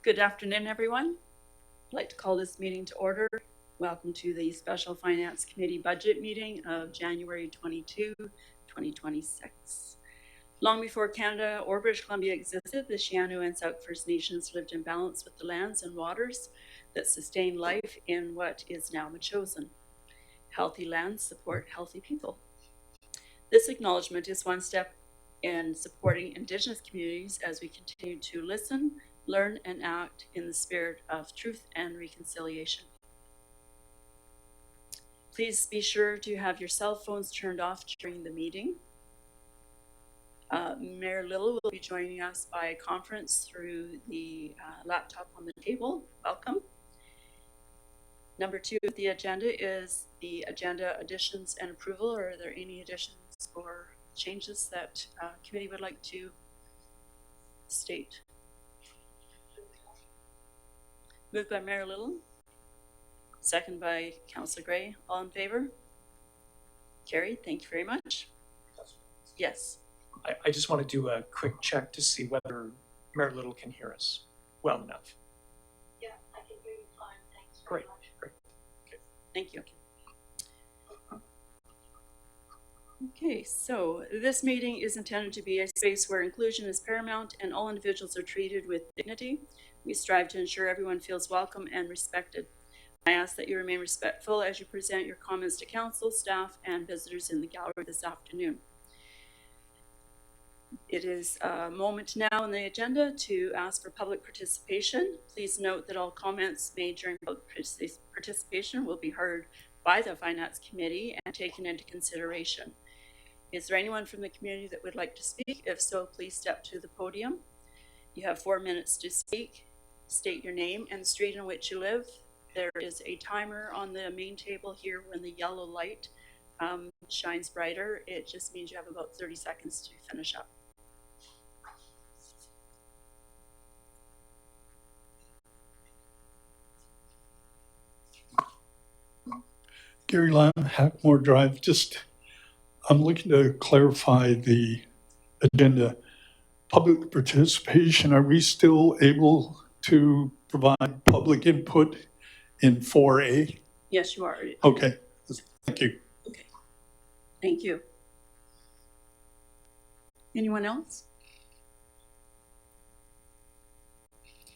Good afternoon, everyone. I'd like to call this meeting to order. Welcome to the Special Finance Committee budget meeting of January 22, 2026. Long before Canada or British Columbia existed, the Siano and Sauk First Nations lived in balance with the lands and waters that sustain life in what is now Machosen. Healthy lands support healthy people. This acknowledgement is one step in supporting Indigenous communities as we continue to listen, learn, and act in the spirit of truth and reconciliation. Please be sure to have your cell phones turned off during the meeting. Mayor Little will be joining us by conference through the laptop on the table. Welcome. Number 2 of the agenda is the agenda additions and approval. Are there any additions or changes that committee would like to state? Moved by Mayor Little, second by Councillor Gray. All in favor? Carried. Thank you very much. Yes. I just want to do a quick check to see whether Mayor Little can hear us well enough. Yeah, I can hear you fine. Thanks very much. Great. Okay. Thank you. Okay, so this meeting is intended to be a space where inclusion is paramount and all individuals are treated with dignity. We strive to ensure everyone feels welcome and respected. I ask that you remain respectful as you present your comments to council, staff, and visitors in the gallery this afternoon. It is a moment now on the agenda to ask for public participation. Please note that all comments made during public participation will be heard by the Finance Committee and taken into consideration. Is there anyone from the community that would like to speak? If so, please step to the podium. You have 4 minutes to speak. State your name and the street in which you live. There is a timer on the main table here. When the yellow light shines brighter, it just means you have about 30 seconds to finish up. Gary Lamb, Hackmore Drive. I'm looking to clarify the agenda. Public participation, are we still able to provide public input in 4A? Yes, you are. Okay, thank you. Okay, thank you. Anyone else?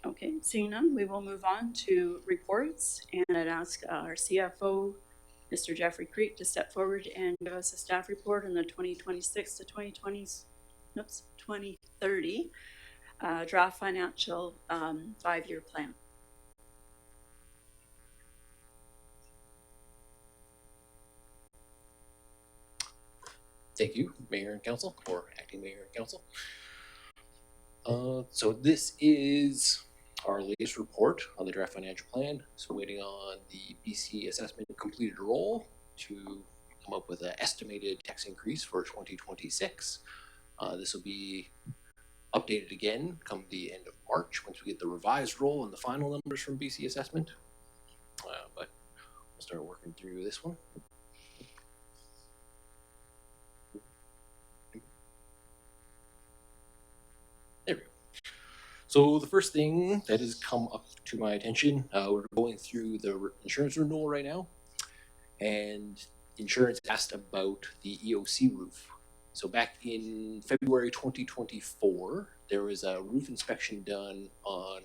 Okay, seeing none, we will move on to reports, and I'd ask our CFO, Mr. Jeffrey Creek, to step forward and give us a staff report on the 2026 to 2030 draft financial 5-year plan. Thank you, Mayor and Council, or Acting Mayor and Council. So this is our latest report on the draft financial plan. So waiting on the BC assessment completed roll to come up with an estimated tax increase for 2026. This will be updated again come the end of March once we get the revised roll and the final numbers from BC assessment. But we'll start working through this one. There we go. So the first thing that has come up to my attention, we're going through the insurance renewal right now, and insurance asked about the EOC roof. So back in February 2024, there was a roof inspection done on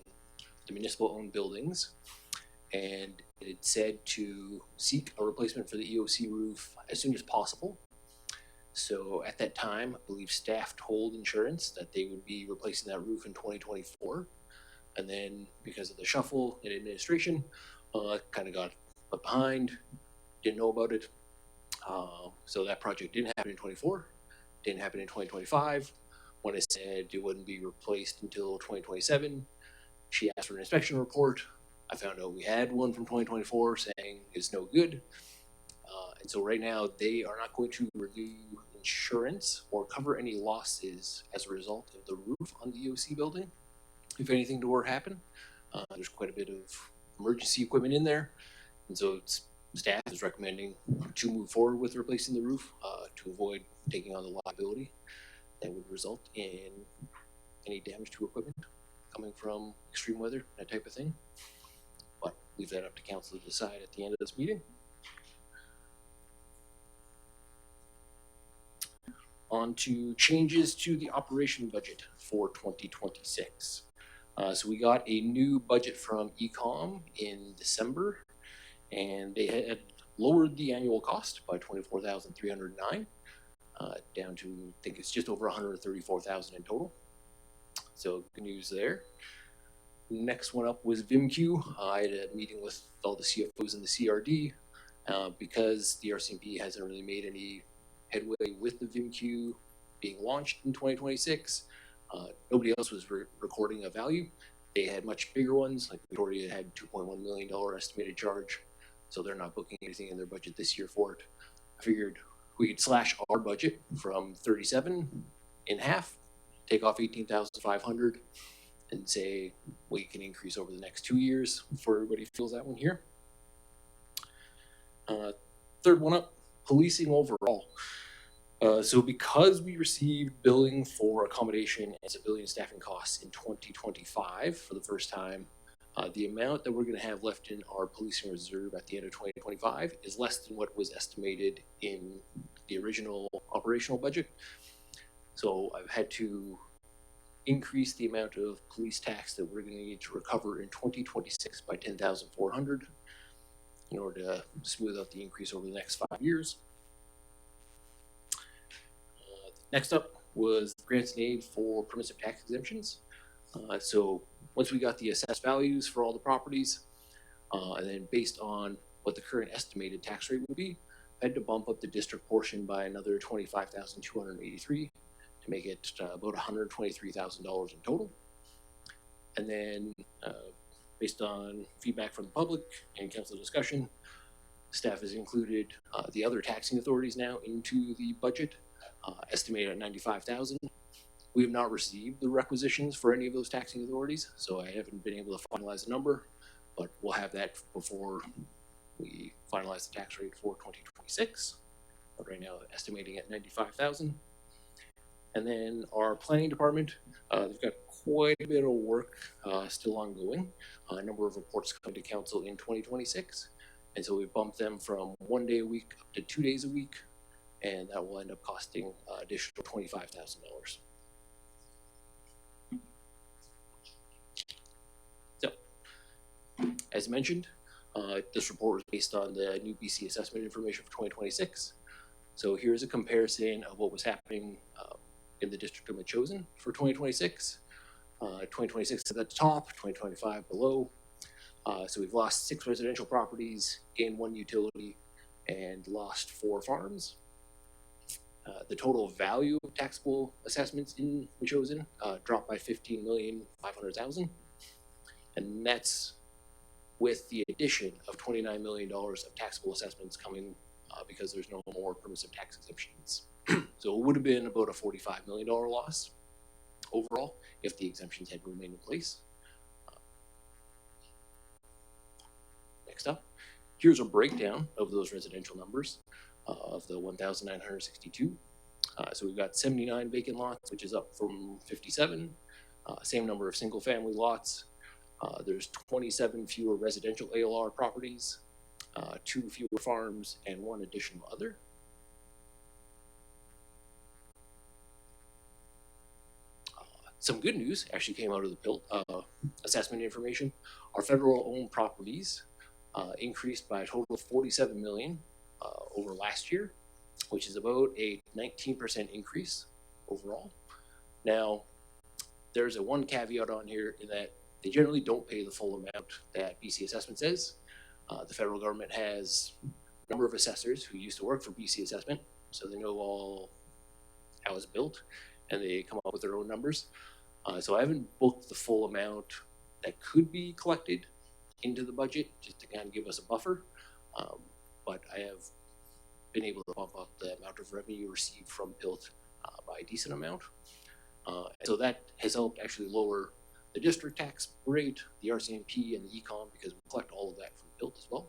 the municipal-owned buildings, and it said to seek a replacement for the EOC roof as soon as possible. So at that time, I believe staff told insurance that they would be replacing that roof in 2024. And then because of the shuffle in administration, kind of got left behind, didn't know about it. So that project didn't happen in 24, didn't happen in 2025. When I said it wouldn't be replaced until 2027, she asked for an inspection report. I found out we had one from 2024 saying it's no good. And so right now they are not going to renew insurance or cover any losses as a result of the roof on the EOC building. If anything were to happen, there's quite a bit of emergency equipment in there. And so staff is recommending to move forward with replacing the roof to avoid taking on the liability that would result in any damage to equipment. coming from extreme weather, that type of thing. But leave that up to council to decide at the end of this meeting. On to changes to the operation budget for 2026. So we got a new budget from Ecom in December, and they had lowered the annual cost by 24,309, down to, I think it's just over 134,000 in total. So good news there. Next one up was VIMQ. I had a meeting with all the CFOs in the CRD because the RCMP hasn't really made any headway with the VIMQ being launched in 2026. Nobody else was recording a value. They had much bigger ones, like Victoria had $2.1 million estimated charge, so they're not booking anything in their budget this year for it. I figured we could slash our budget from 37 in half, take off 18,500, and say we can increase over the next 2 years before everybody feels that one here. Third one up, policing overall. So because we received billing for accommodation and civilian staffing costs in 2025 for the first time, the amount that we're going to have left in our policing reserve at the end of 2025 is less than what was estimated in the original operational budget. So I've had to increase the amount of police tax that we're going to need to recover in 2026 by 10,400 in order to smooth out the increase over the next 5 years. Next up was grants and aid for permissive tax exemptions. So once we got the assessed values for all the properties, and then based on what the current estimated tax rate would be, I had to bump up the district portion by another 25,283 to make it about $123,000 in total. And then based on feedback from the public and council discussion, staff has included the other taxing authorities now into the budget, estimated at 95,000. We have not received the requisitions for any of those taxing authorities, so I haven't been able to finalize the number, but we'll have that before we finalize the tax rate for 2026. But right now, estimating at 95,000. And then our planning department, they've got quite a bit of work still ongoing. A number of reports coming to council in 2026. And so we bumped them from 1 day a week up to 2 days a week. And that will end up costing additional $25,000. So, as mentioned, this report was based on the new BC assessment information for 2026. So here's a comparison of what was happening in the district of Metchosin for 2026. 2026 at the top, 2025 below. So we've lost 6 residential properties, gained 1 utility, and lost 4 farms. The total value of taxable assessments in Metchosin dropped by $15,500,000, and that's with the addition of $29 million of taxable assessments coming because there's no more permissive tax exemptions. So it would have been about a $45 million loss overall if the exemptions had remained in place. Next up, here's a breakdown of those residential numbers of the 1,962. So we've got 79 vacant lots, which is up from 57. Same number of single family lots. There's 27 fewer residential ALR properties, 2 fewer farms, and 1 additional other. Some good news actually came out of the PILT assessment information. Our federal owned properties increased by a total of 47 million over last year, which is about a 19% increase overall. Now, there's a one caveat on here in that they generally don't pay the full amount that BC Assessment says. The federal government has a number of assessors who used to work for BC Assessment, so they know all how it's built, and they come up with their own numbers. So I haven't booked the full amount that could be collected into the budget just to kind of give us a buffer, but I have been able to bump up the amount of revenue received from PILT by a decent amount. So that has helped actually lower the district tax rate, the RCMP, and the Ecom, because we collect all of that from PILT as well.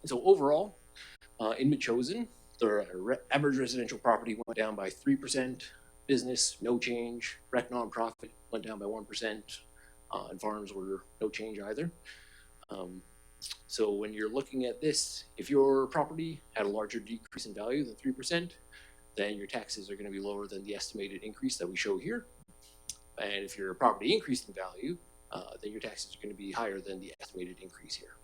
And so overall, in Metchosin, the average residential property went down by 3%, business, no change. Rec nonprofit went down by 1%, and farms were no change either. So when you're looking at this, if your property had a larger decrease in value than 3%, then your taxes are going to be lower than the estimated increase that we show here. And if your property increased in value, then your taxes are going to be higher than the estimated increase here.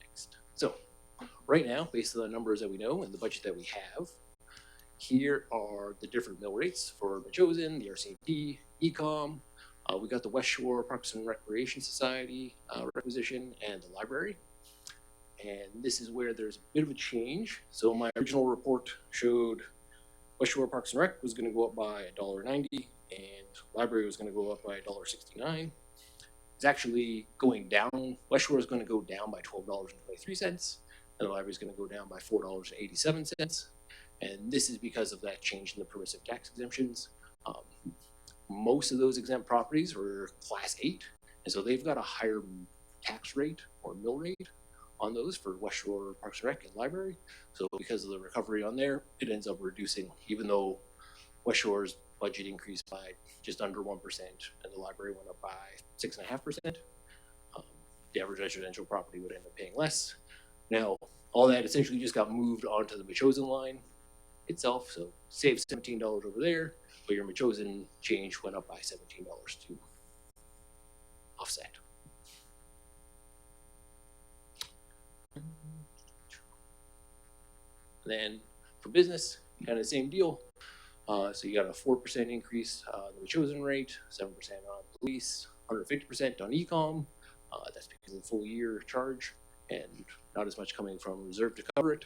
Next. So right now, based on the numbers that we know and the budget that we have, here are the different mill rates for Machosen, the RCMP, ECOM. We got the West Shore Parks and Recreation Society requisition and the library. And this is where there's a bit of a change. So my original report showed West Shore Parks and Rec was going to go up by $1.90 and library was going to go up by $1.69. It's actually going down. West Shore is going to go down by $12.23 and the library is going to go down by $4.87. And this is because of that change in the permissive tax exemptions. Most of those exempt properties were class 8, and so they've got a higher tax rate or mill rate on those for West Shore Parks and Rec and Library. So because of the recovery on there, it ends up reducing, even though West Shore's budget increased by just under 1% and the library went up by 6.5%. The average residential property would end up paying less. Now, all that essentially just got moved onto the Machosen line itself, so save $17 over there, but your Machosen change went up by $17 to offset. Then for business, kind of the same deal. So you got a 4% increase on the Machosen rate, 7% on police, 150% on ecom. That's because of the full year charge and not as much coming from reserve to cover it.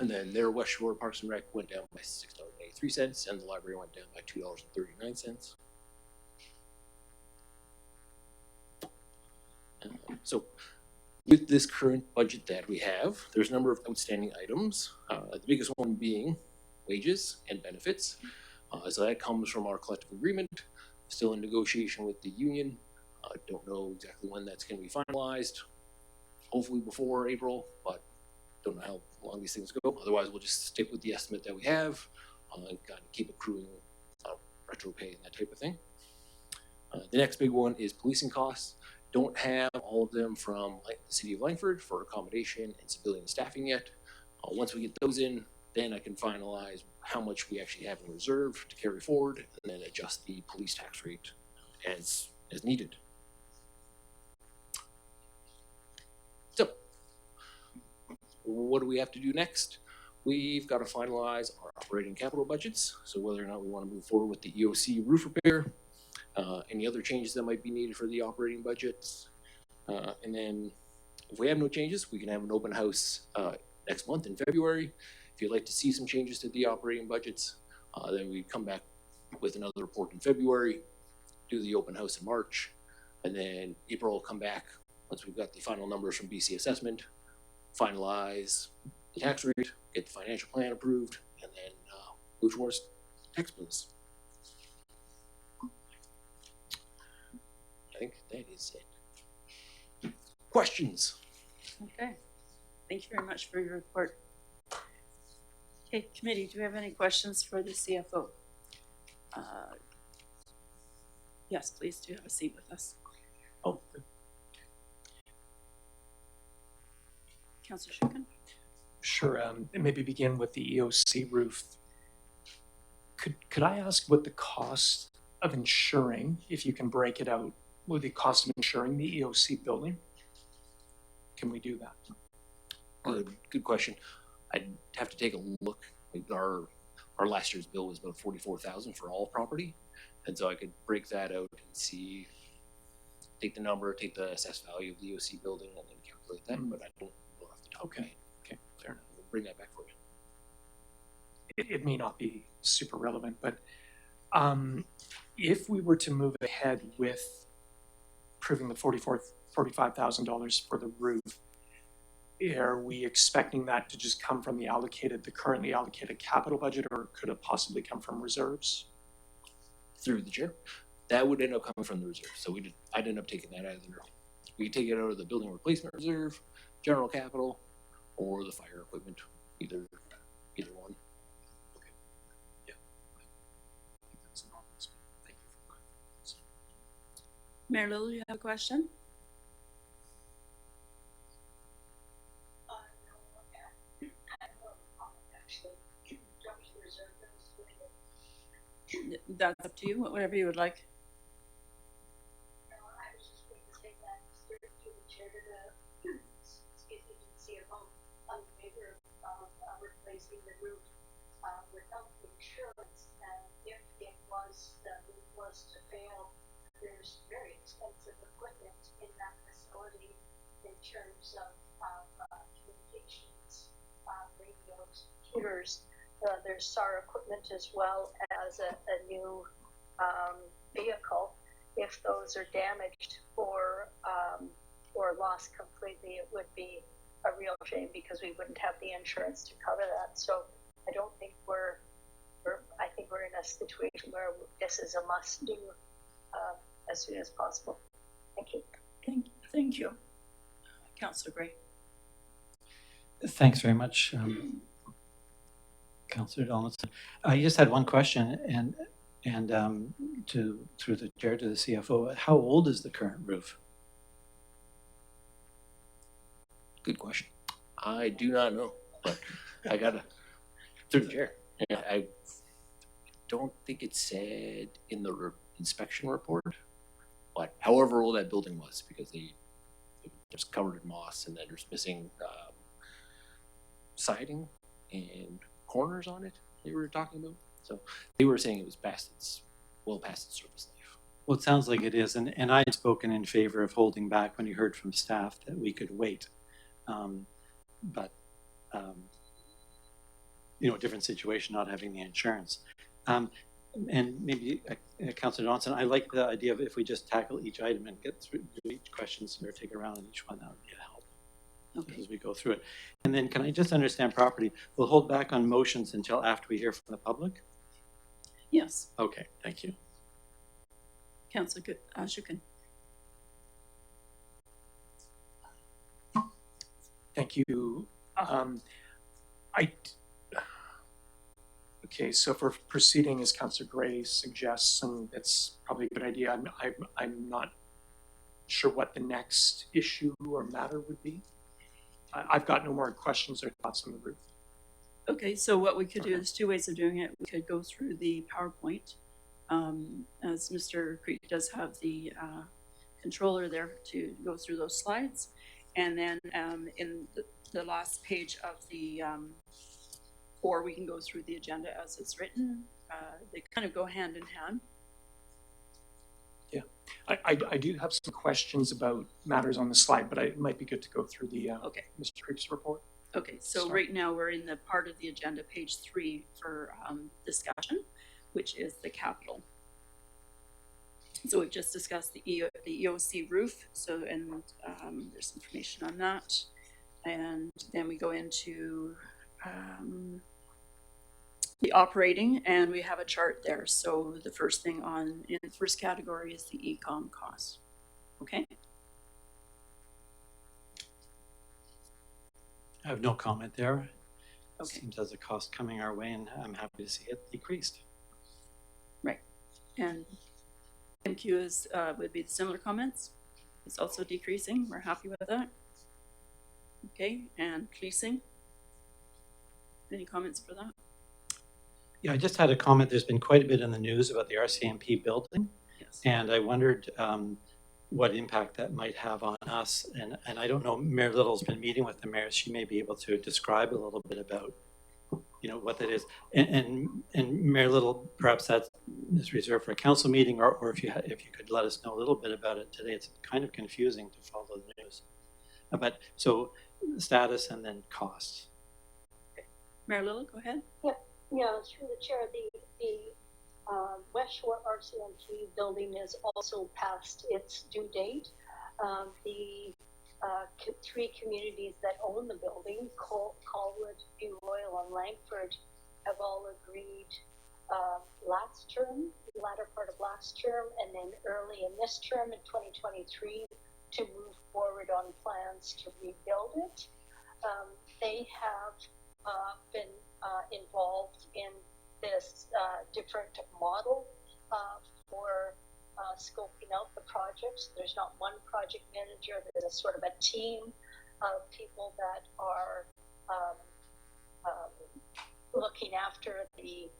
And then their West Shore Parks and Rec went down by $6.83 and the library went down by $2.39. So with this current budget that we have, there's a number of outstanding items. The biggest one being wages and benefits. So that comes from our collective agreement, still in negotiation with the union. Don't know exactly when that's going to be finalized. Hopefully before April, but don't know how long these things go. Otherwise, we'll just stick with the estimate that we have and kind of keep accruing retro pay and that type of thing. The next big one is policing costs. Don't have all of them from the city of Langford for accommodation and civilian staffing yet. Once we get those in, then I can finalize how much we actually have in reserve to carry forward and then adjust the police tax rate as needed. So, what do we have to do next? We've got to finalize our operating capital budgets. So whether or not we want to move forward with the EOC roof repair, any other changes that might be needed for the operating budgets. And then if we have no changes, we can have an open house next month in February. If you'd like to see some changes to the operating budgets, then we come back with another report in February, do the open house in March, and then April will come back once we've got the final numbers from BC Assessment, finalize the tax rate, get the financial plan approved, and then move towards tax bills. I think that is it. Questions? Okay, thank you very much for your report. Okay, committee, do we have any questions for the CFO? Yes, please do have a seat with us. Oh, Councillor Shukin? sure. And maybe begin with the EOC roof. Could I ask what the cost of insuring, if you can break it out, what the cost of insuring the EOC building? Can we do that? Good question. I'd have to take a look. Our last year's bill was about $44,000 for all property, and so I could break that out and see, take the number, take the assessed value of the EOC building, and then calculate that. But I don't know off the top of my head. Okay, fair enough. We'll bring that back for you. It may not be super relevant, but if we were to move ahead with proving the $45,000 for the roof, are we expecting that to just come from the currently allocated capital budget, or could it possibly come from reserves? Through the chair, that would end up coming from the reserve. So I'd end up taking that out of the reserve. We could take it out of the building replacement reserve, general capital, or the fire equipment, either either one. Okay. Yeah. I think that's an obvious one. Thank you for clarifying. Mayor Little, you have a question? No, I have no comment, actually. Do you want me to reserve those later? That's up to you, whatever you would like. No, I was just going to take that straight to the chair to the, excuse me, to the CFO, on favor of replacing the roof without insurance. And if it was, the roof was to fail, there's very expensive equipment in that facility in terms of communications, radios, computers. There's SAR equipment as well as a new vehicle. If those are damaged or lost completely, it would be a real shame because we wouldn't have the insurance to cover that. So I don't think I think we're in a situation where this is a must do as soon as possible. Thank you. Thank you. Councillor Gray. Thanks very much, Councillor Donaldson. I just had one question, and through the chair to the CFO. How old is the current roof? Good question. I do not know, but I gotta through the chair. Yeah, I don't think it said in the inspection report, but however old that building was, because it was covered in moss and then there's missing siding and corners on it. They were talking about, so they were saying it was well past its service life. Well, it sounds like it is, and I had spoken in favor of holding back when you heard from staff that we could wait. But different situation, not having the insurance. And maybe, Councillor Johnson, I like the idea of if we just tackle each item and get through each questions or take a round on each one, that would be a help as we go through it. And then can I just understand properly, we'll hold back on motions until after we hear from the public? Yes, Okay, thank you. Councillor Shukin. Thank you. Okay, so if we're proceeding as Councillor Gray suggests, and it's probably a good idea, I'm not sure what the next issue or matter would be. I've got no more questions or thoughts on the roof. Okay, so what we could do is two ways of doing it. We could go through the PowerPoint, as Mr. Creek does have the controller there to go through those slides. And then in the last page of the, or we can go through the agenda as it's written. They kind of go hand in hand. Yeah, I do have some questions about matters on the slide, but it might be good to go through the Okay. Mr. Creek's report. Okay, so right now we're in the part of the agenda, page 3 for discussion, which is the capital. So we've just discussed the EOC roof, and there's information on that. And then we go into the operating, and we have a chart there. So the first thing in the first category is the e-com cost. Okay. I have no comment there. Okay. Seems as a cost coming our way, and I'm happy to see it decreased. Right. And MQ is would be the similar comments. It's also decreasing. We're happy with that. Okay, and policing. Any comments for that? Yeah, I just had a comment. There's been quite a bit in the news about the RCMP building, Yes. and I wondered what impact that might have on us. And I don't know, Mayor Little's been meeting with the mayor. She may be able to describe a little bit about, what that is. And Mayor Little, perhaps that is reserved for a council meeting, or if you could let us know a little bit about it today. It's kind of confusing to follow the news. But so status and then costs. Mayor Little, go ahead. Yeah, through the chair, the West Shore RCMP building is also past its due date. The three communities that own the building, Colwood, View Royal, and Langford, have all agreed last term, the latter part of last term, and then early in this term in 2023 to move forward on plans to rebuild it. They have been involved in this different model for scoping out the projects. There's not one project manager. There's a sort of a team of people that are looking after the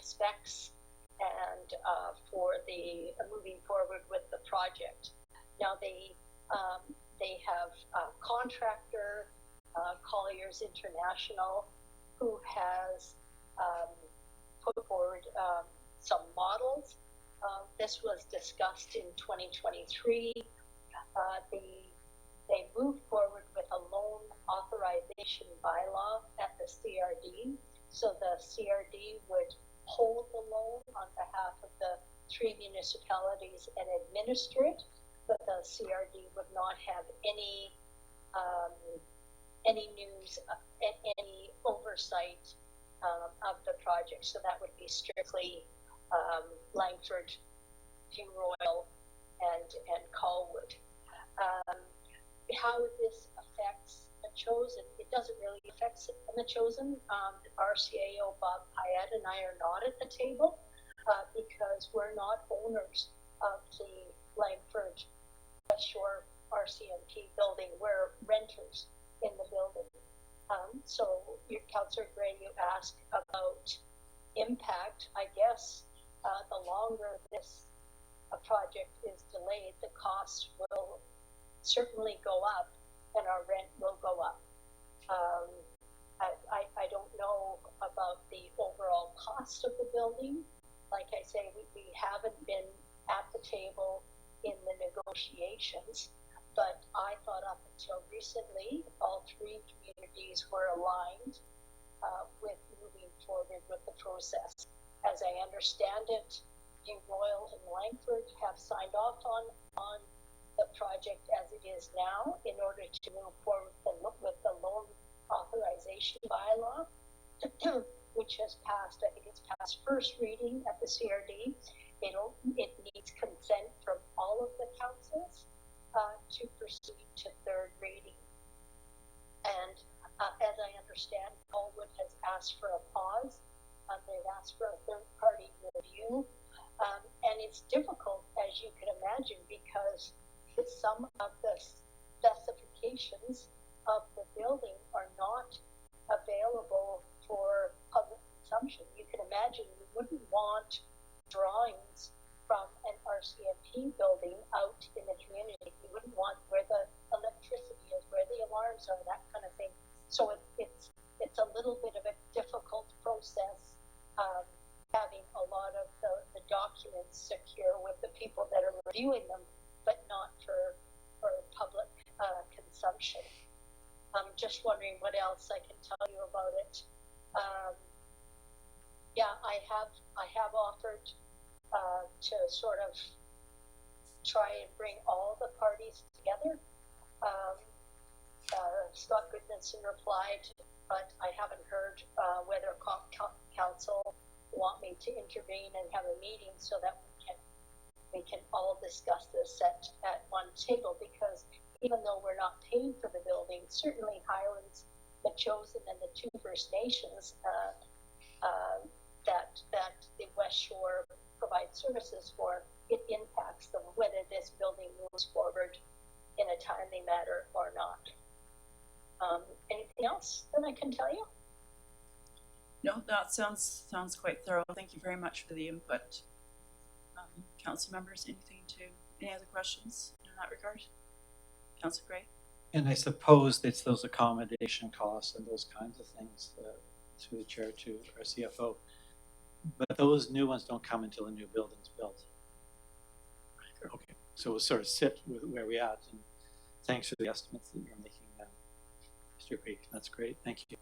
specs and for the moving forward with the project. Now they have a contractor, Colliers International, who has put forward some models. This was discussed in 2023. They moved forward with a loan authorization bylaw at the CRD. So the CRD would hold the loan on behalf of the 3 municipalities and administer it, but the CRD would not have any news, any oversight of the project. So that would be strictly Langford, View Royal, and Colwood. How this affects the chosen, it doesn't really affect the chosen. RCAO Bob Payette and I are not at the table because we're not owners of the Langford West Shore RCMP building. We're renters in the building. So your Councillor Gray, you asked about impact. I guess the longer this project is delayed, the cost will certainly go up and our rent will go up. I don't know about the overall cost of the building. Like I say, we haven't been at the table in the negotiations, but I thought up until recently, all 3 communities were aligned with moving forward with the process. As I understand it, View Royal and Langford have signed off on the project as it is now in order to move forward with the loan authorization bylaw, which has passed, I think it's passed first reading at the CRD. It needs consent from all of the councils to proceed to 3rd reading. And as I understand, Colwood has asked for a pause. They've asked for a 3rd-party review. And it's difficult, as you can imagine, because some of the specifications of the building are not available for public consumption. You can imagine you wouldn't want drawings from an RCMP building out in the community. You wouldn't want where the electricity is, where the alarms are, that kind of thing. So it's a little bit of a difficult process, having a lot of the documents secure with the people that are reviewing them, but not for public consumption. I'm just wondering what else I can tell you about it. Yeah, I have offered to sort of try and bring all the parties together. Scott Goodmanson replied, but I haven't heard whether council want me to intervene and have a meeting so that we can all discuss this at one table, because even though we're not paying for the building, certainly Highlands, the Chosen, and the 2 First Nations that the West Shore provides services for, it impacts them whether this building moves forward in a timely manner or not. Anything else that I can tell you? No, that sounds quite thorough. Thank you very much for the input. Council members, any other questions in that regard? Councillor Gray? And I suppose it's those accommodation costs and those kinds of things through the chair to our CFO. But those new ones don't come until the new building's built. Okay, so we'll sort of sit with where we at, and thanks for the estimates that you're making, Mr. Creek. That's great. Thank you.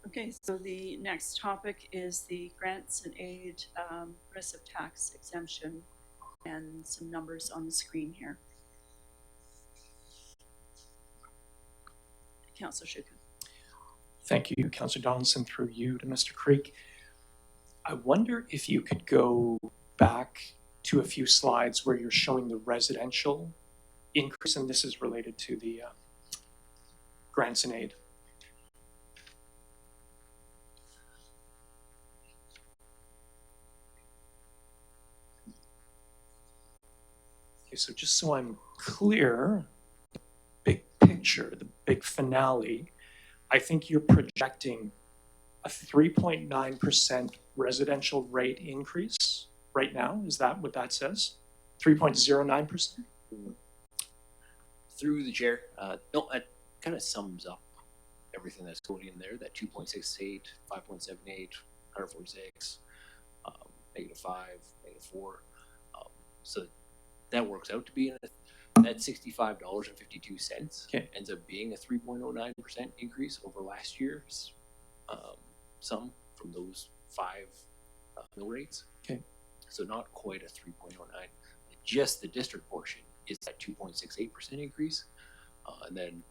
Okay, so the next topic is the grants and aid progressive tax exemption, and some numbers on the screen here. Councillor Shukin. Thank you, Councillor Donaldson, through you to Mr. Creek. I wonder if you could go back to a few slides where you're showing the residential increase, and this is related to the grants and aid. Okay, so just so I'm clear, the big picture, the big finale, I think you're projecting a 3.9% residential rate increase right now. Is that what that says? 3.09%? Through the chair, no, it kind of sums up everything that's going in there, that 2.68, 5.78, 146, -5, -4. So that works out to be that $65.52 Okay. ends up being a 3.09% increase over last year's sum from those 5 mill rates. Okay. So not quite a 3.09. Just the district portion is that 2.68% increase. And then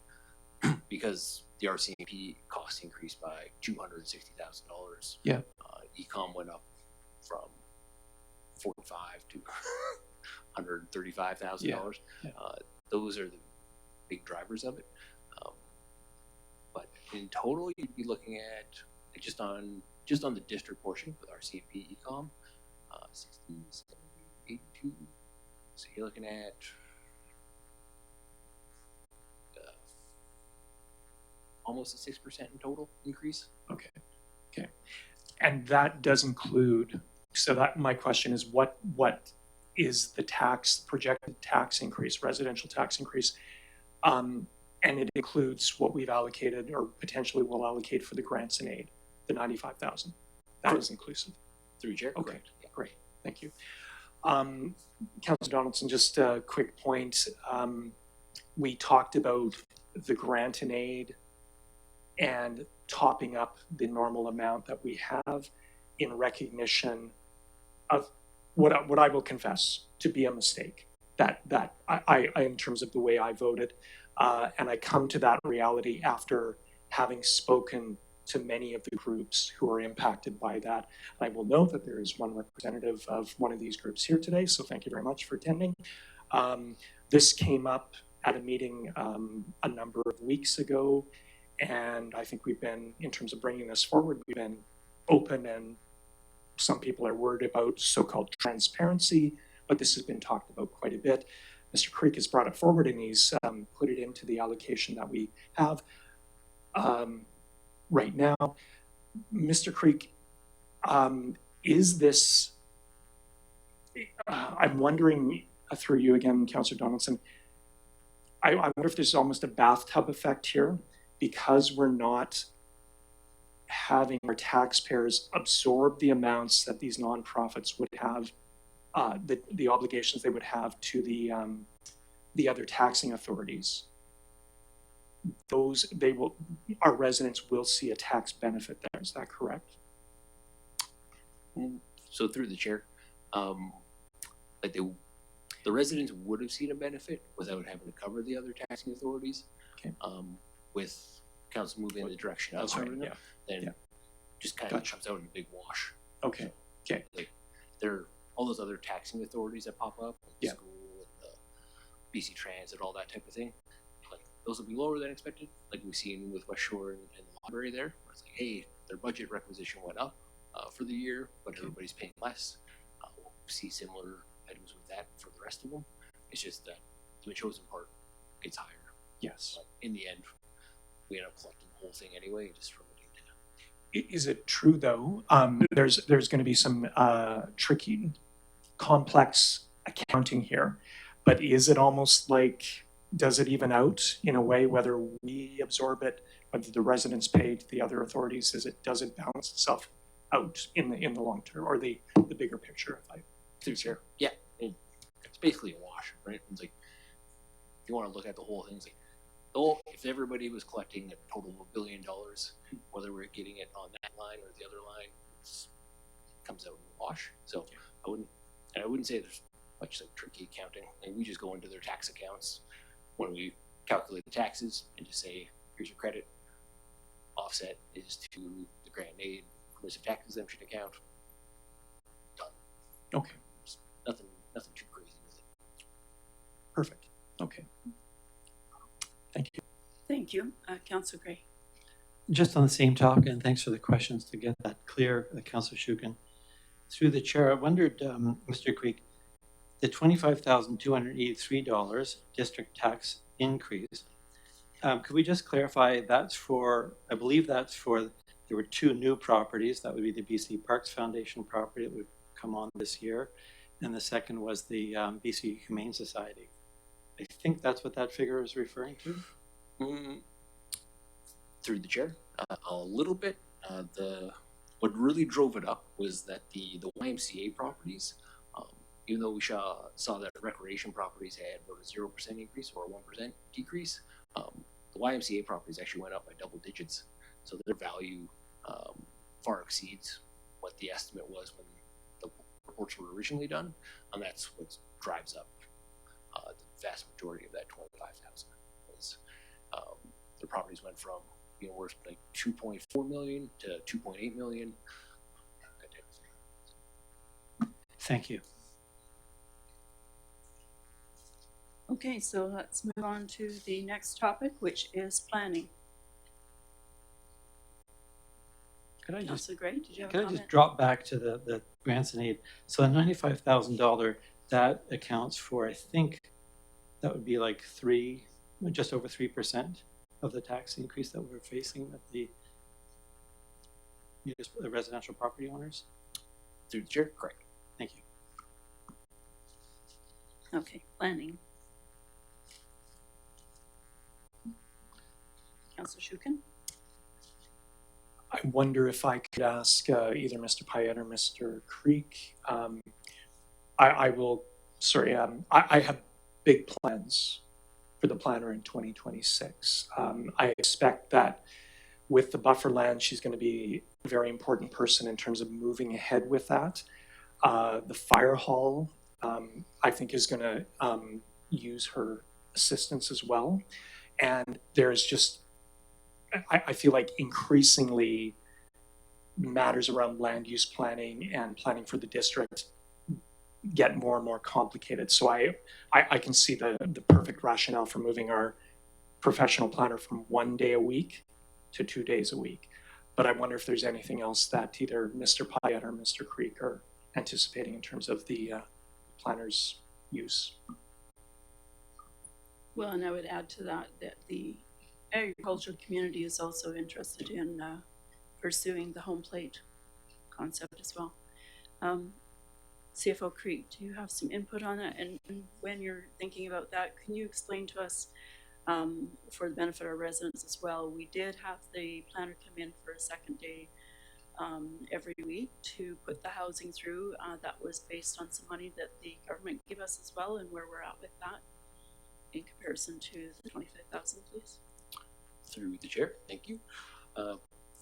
because the RCMP cost increased by $260,000, Yeah. Ecom went up from 45 to $135,000. Yeah. Those are the big drivers of it. But in total, you'd be looking at just on the district portion with RCMP Ecom, 16, 70, 82. So you're looking at almost a 6% in total increase. Okay. And that does include, so that my question is what is the projected tax increase, residential tax increase? And it includes what we've allocated or potentially will allocate for the grants and aid, the 95,000. That is inclusive. Through chair. Okay. Correct. Yeah. Great, thank you. Councillor Donaldson, just a quick point. We talked about the grant and aid and topping up the normal amount that we have in recognition of what I will confess to be a mistake. That I in terms of the way I voted, and I come to that reality after having spoken to many of the groups who are impacted by that. And I will note that there is one representative of one of these groups here today, so thank you very much for attending. This came up at a meeting a number of weeks ago, and I think we've been, in terms of bringing this forward, we've been open, and some people are worried about so-called transparency, but this has been talked about quite a bit. Mr. Creek has brought it forward, and he's put it into the allocation that we have right now. Mr. Creek, is this, I'm wondering, through you again, Councillor Donaldson, I wonder if there's almost a bathtub effect here, because we're not having our taxpayers absorb the amounts that these nonprofits would have, the obligations they would have to the other taxing authorities. Our residents will see a tax benefit there. Is that correct? So through the chair, like the residents would have seen a benefit without having to cover the other taxing authorities. Okay. With council moving in the direction of That's right, covering them, then yeah. just kind of Gotcha. comes out in a big wash. Okay. Okay. Like there, all those other taxing authorities that pop up, like Yeah. the school and the BC Transit, all that type of thing, like those will be lower than expected. Like we've seen with West Shore and the library there, where it's like, hey, their budget requisition went up for the year, but everybody's paying less. We'll see similar items with that for the rest of them. It's just that the chosen part gets higher. Yes. But in the end, we end up collecting the whole thing anyway, just from the data. Is it true though? There's going to be some tricky, complex accounting here, but is it almost like, does it even out in a way, whether we absorb it, whether the residents pay to the other authorities? Does it balance itself out in the long term, or the bigger picture? If I Through here, yeah, it's basically a wash, right? It's like if you want to look at the whole thing, it's like, if everybody was collecting a total of $1 billion, whether we're getting it on that line or the other line, it comes out in the wash. So I wouldn't say there's much like tricky accounting. Like we just go into their tax accounts when we calculate the taxes and just say, here's your credit. Offset is to the grant and aid permissive tax exemption account. Done. Okay. Nothing too crazy with it. Perfect. Okay. Thank you. Thank you. Councillor Gray. Just on the same topic, and thanks for the questions to get that clear, Councillor Shukin. Through the chair, I wondered, Mr. Creek, the $25,283 district tax increase, could we just clarify that's for, I believe that's for, there were two new properties. That would be the BC Parks Foundation property that would come on this year. And the second was the BC Humane Society. I think that's what that figure is referring to. Through the chair, a little bit. What really drove it up was that the YMCA properties, even though we saw that recreation properties had about a 0% increase or a 1% decrease, the YMCA properties actually went up by double digits. So their value far exceeds what the estimate was when the reports were originally done, and that's what drives up the vast majority of that 25,000. Was the properties went from worth like 2.4 million to 2.8 million. That type of thing. Thank you. Okay, so let's move on to the next topic, which is planning. Could I just Councillor Gray, did you have a Can I comment? just drop back to the grants and aid? So the $95,000, that accounts for, I think, that would be like just over 3% of the tax increase that we're facing at the residential property owners. Through the chair, correct. Thank you. Okay, planning. Councillor Shukin? I wonder if I could ask either Mr. Payette or Mr. Creek. I have big plans for the planner in 2026. I expect that with the buffer land, she's going to be a very important person in terms of moving ahead with that. The fire hall, I think, is going to use her assistance as well. And there's just, I feel like increasingly matters around land use planning and planning for the district get more and more complicated. So I can see the perfect rationale for moving our professional planner from 1 day a week to 2 days a week. But I wonder if there's anything else that either Mr. Payette or Mr. Creek are anticipating in terms of the planner's use. Well, and I would add to that the agricultural community is also interested in pursuing the home plate concept as well. CFO Creek, do you have some input on that? And when you're thinking about that, can you explain to us, for the benefit of our residents as well, we did have the planner come in for a second day every week to put the housing through. That was based on some money that the government gave us as well, and where we're at with that in comparison to the 25,000, please. Through the chair, thank you.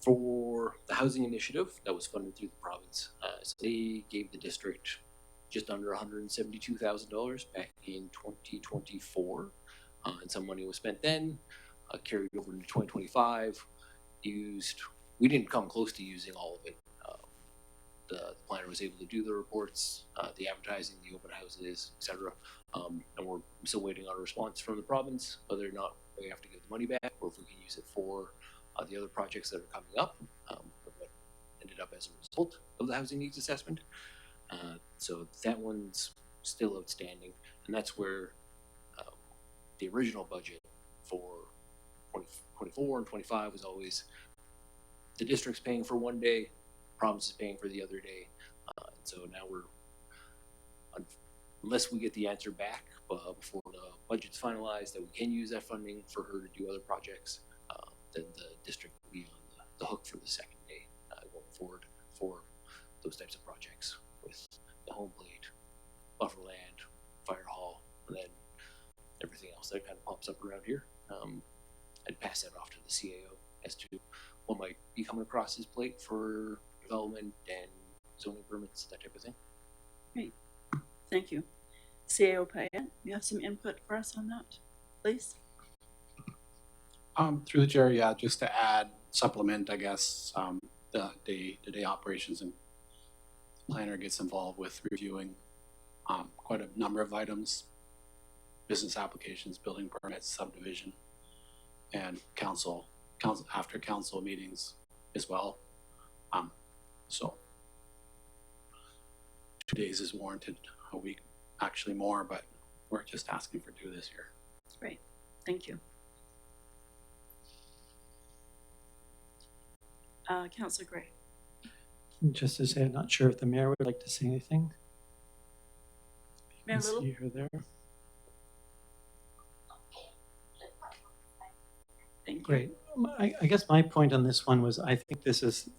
For the housing initiative that was funded through the province, so they gave the district just under $172,000 back in 2024, and some money was spent then, carried over into 2025. We didn't come close to using all of it. The planner was able to do the reports, the advertising, the open houses, etc. And we're still waiting on a response from the province whether or not we have to give the money back or if we can use it for the other projects that are coming up, what ended up as a result of the housing needs assessment. So that one's still outstanding, and that's where the original budget for 2024 and 25 was always the district's paying for 1 day, province is paying for the other day. So now unless we get the answer back before the budget's finalized that we can use that funding for her to do other projects, then the district will be on the hook for the second day going forward for those types of projects with the home plate, buffer land, fire hall, and then everything else that kind of pops up around here. I'd pass that off to the CAO as to what might be coming across his plate for development and zoning permits, that type of thing. Great, thank you. CAO Payette, you have some input for us on that, please? Through the chair, yeah, just to add, supplement, I guess, the day-to-day operations, and the planner gets involved with reviewing quite a number of items business applications, building permits, subdivision, and council after council meetings as well. So 2 days is warranted, a week actually more, but we're just asking for 2 this year. Great, thank you. Councillor Gray. Just to say, I'm not sure if the mayor would like to say anything. Mayor I Little? see her there. Thank you. Great. I guess my point on this one was, I think this is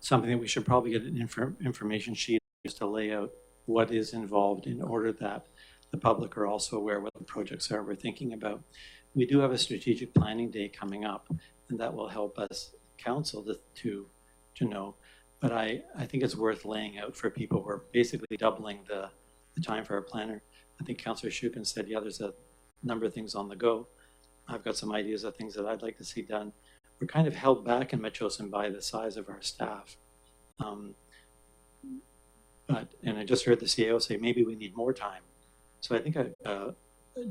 something that we should probably get an information sheet just to lay out what is involved in order that the public are also aware what the projects are we're thinking about. We do have a strategic planning day coming up, and that will help us council to know. But I think it's worth laying out for people. We're basically doubling the time for our planner. I think Councillor Shukin said, yeah, there's a number of things on the go. I've got some ideas of things that I'd like to see done. We're kind of held back in Metchosin by the size of our staff. And I just heard the CAO say maybe we need more time. So I think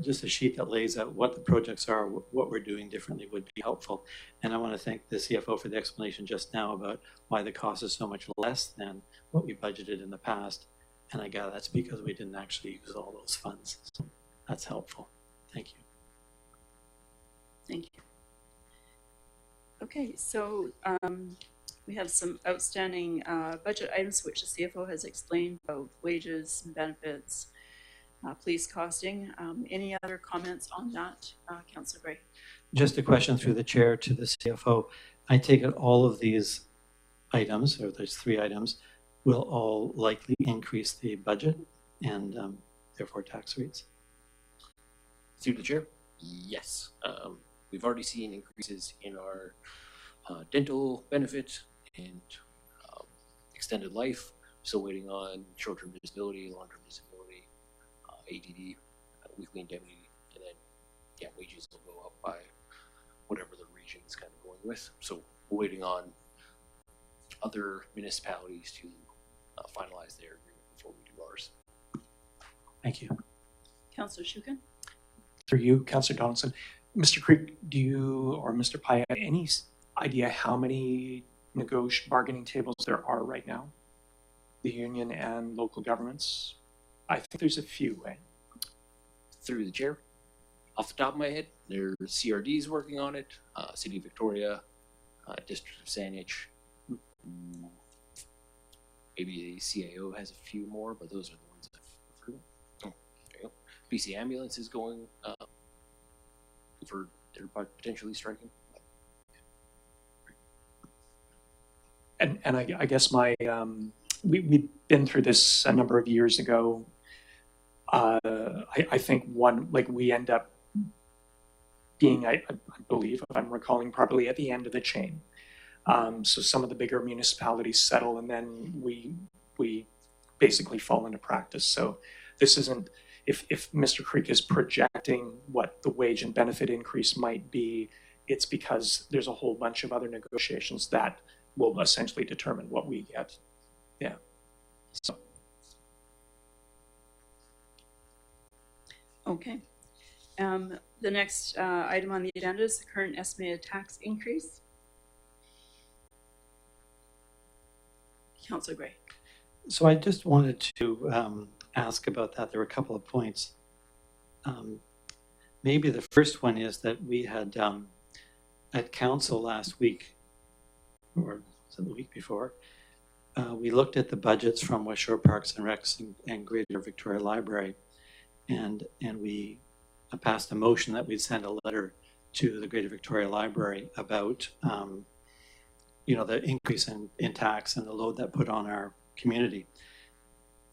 just a sheet that lays out what the projects are, what we're doing differently would be helpful. And I want to thank the CFO for the explanation just now about why the cost is so much less than what we budgeted in the past. And I gather that's because we didn't actually use all those funds. So that's helpful. Thank you. Thank you. Okay, so we have some outstanding budget items which the CFO has explained about wages and benefits, police costing. Any other comments on that, Councillor Gray? Just a question through the chair to the CFO. I take it all of these items, or there's 3 items, will all likely increase the budget and therefore tax rates? Through the chair, yes. We've already seen increases in our dental benefit and extended life. Still waiting on short-term disability, long-term disability, ADD, weekly indemnity, and then wages will go up by whatever the region is kind of going with. So we're waiting on other municipalities to finalize their agreement before we do ours. Thank you. Councillor Shukin? Through you, Councillor Donaldson. Mr. Creek, do you or Mr. Paya have any idea how many bargaining tables there are right now? The union and local governments? I think there's a few, right? Through the chair, off the top of my head, there's CRD's working on it, City of Victoria, District of Saanich, maybe the CAO has a few more, but those are the ones I've heard. Oh, there you go. BC Ambulance is going for they're potentially striking. And I guess we've been through this a number of years ago. I think we end up being, I believe, if I'm recalling properly, at the end of the chain. So some of the bigger municipalities settle, and then we basically fall into practice. So this isn't, if Mr. Creek is projecting what the wage and benefit increase might be, it's because there's a whole bunch of other negotiations that will essentially determine what we get. Yeah. So. Okay. The next item on the agenda is the current estimated tax increase. Councillor Gray. So I just wanted to ask about that. There were a couple of points. Maybe the first one is that we had at council last week, or was it the week before, we looked at the budgets from West Shore Parks and Recs and Greater Victoria Library, and we passed a motion that we'd send a letter to the Greater Victoria Library about the increase in tax and the load that put on our community.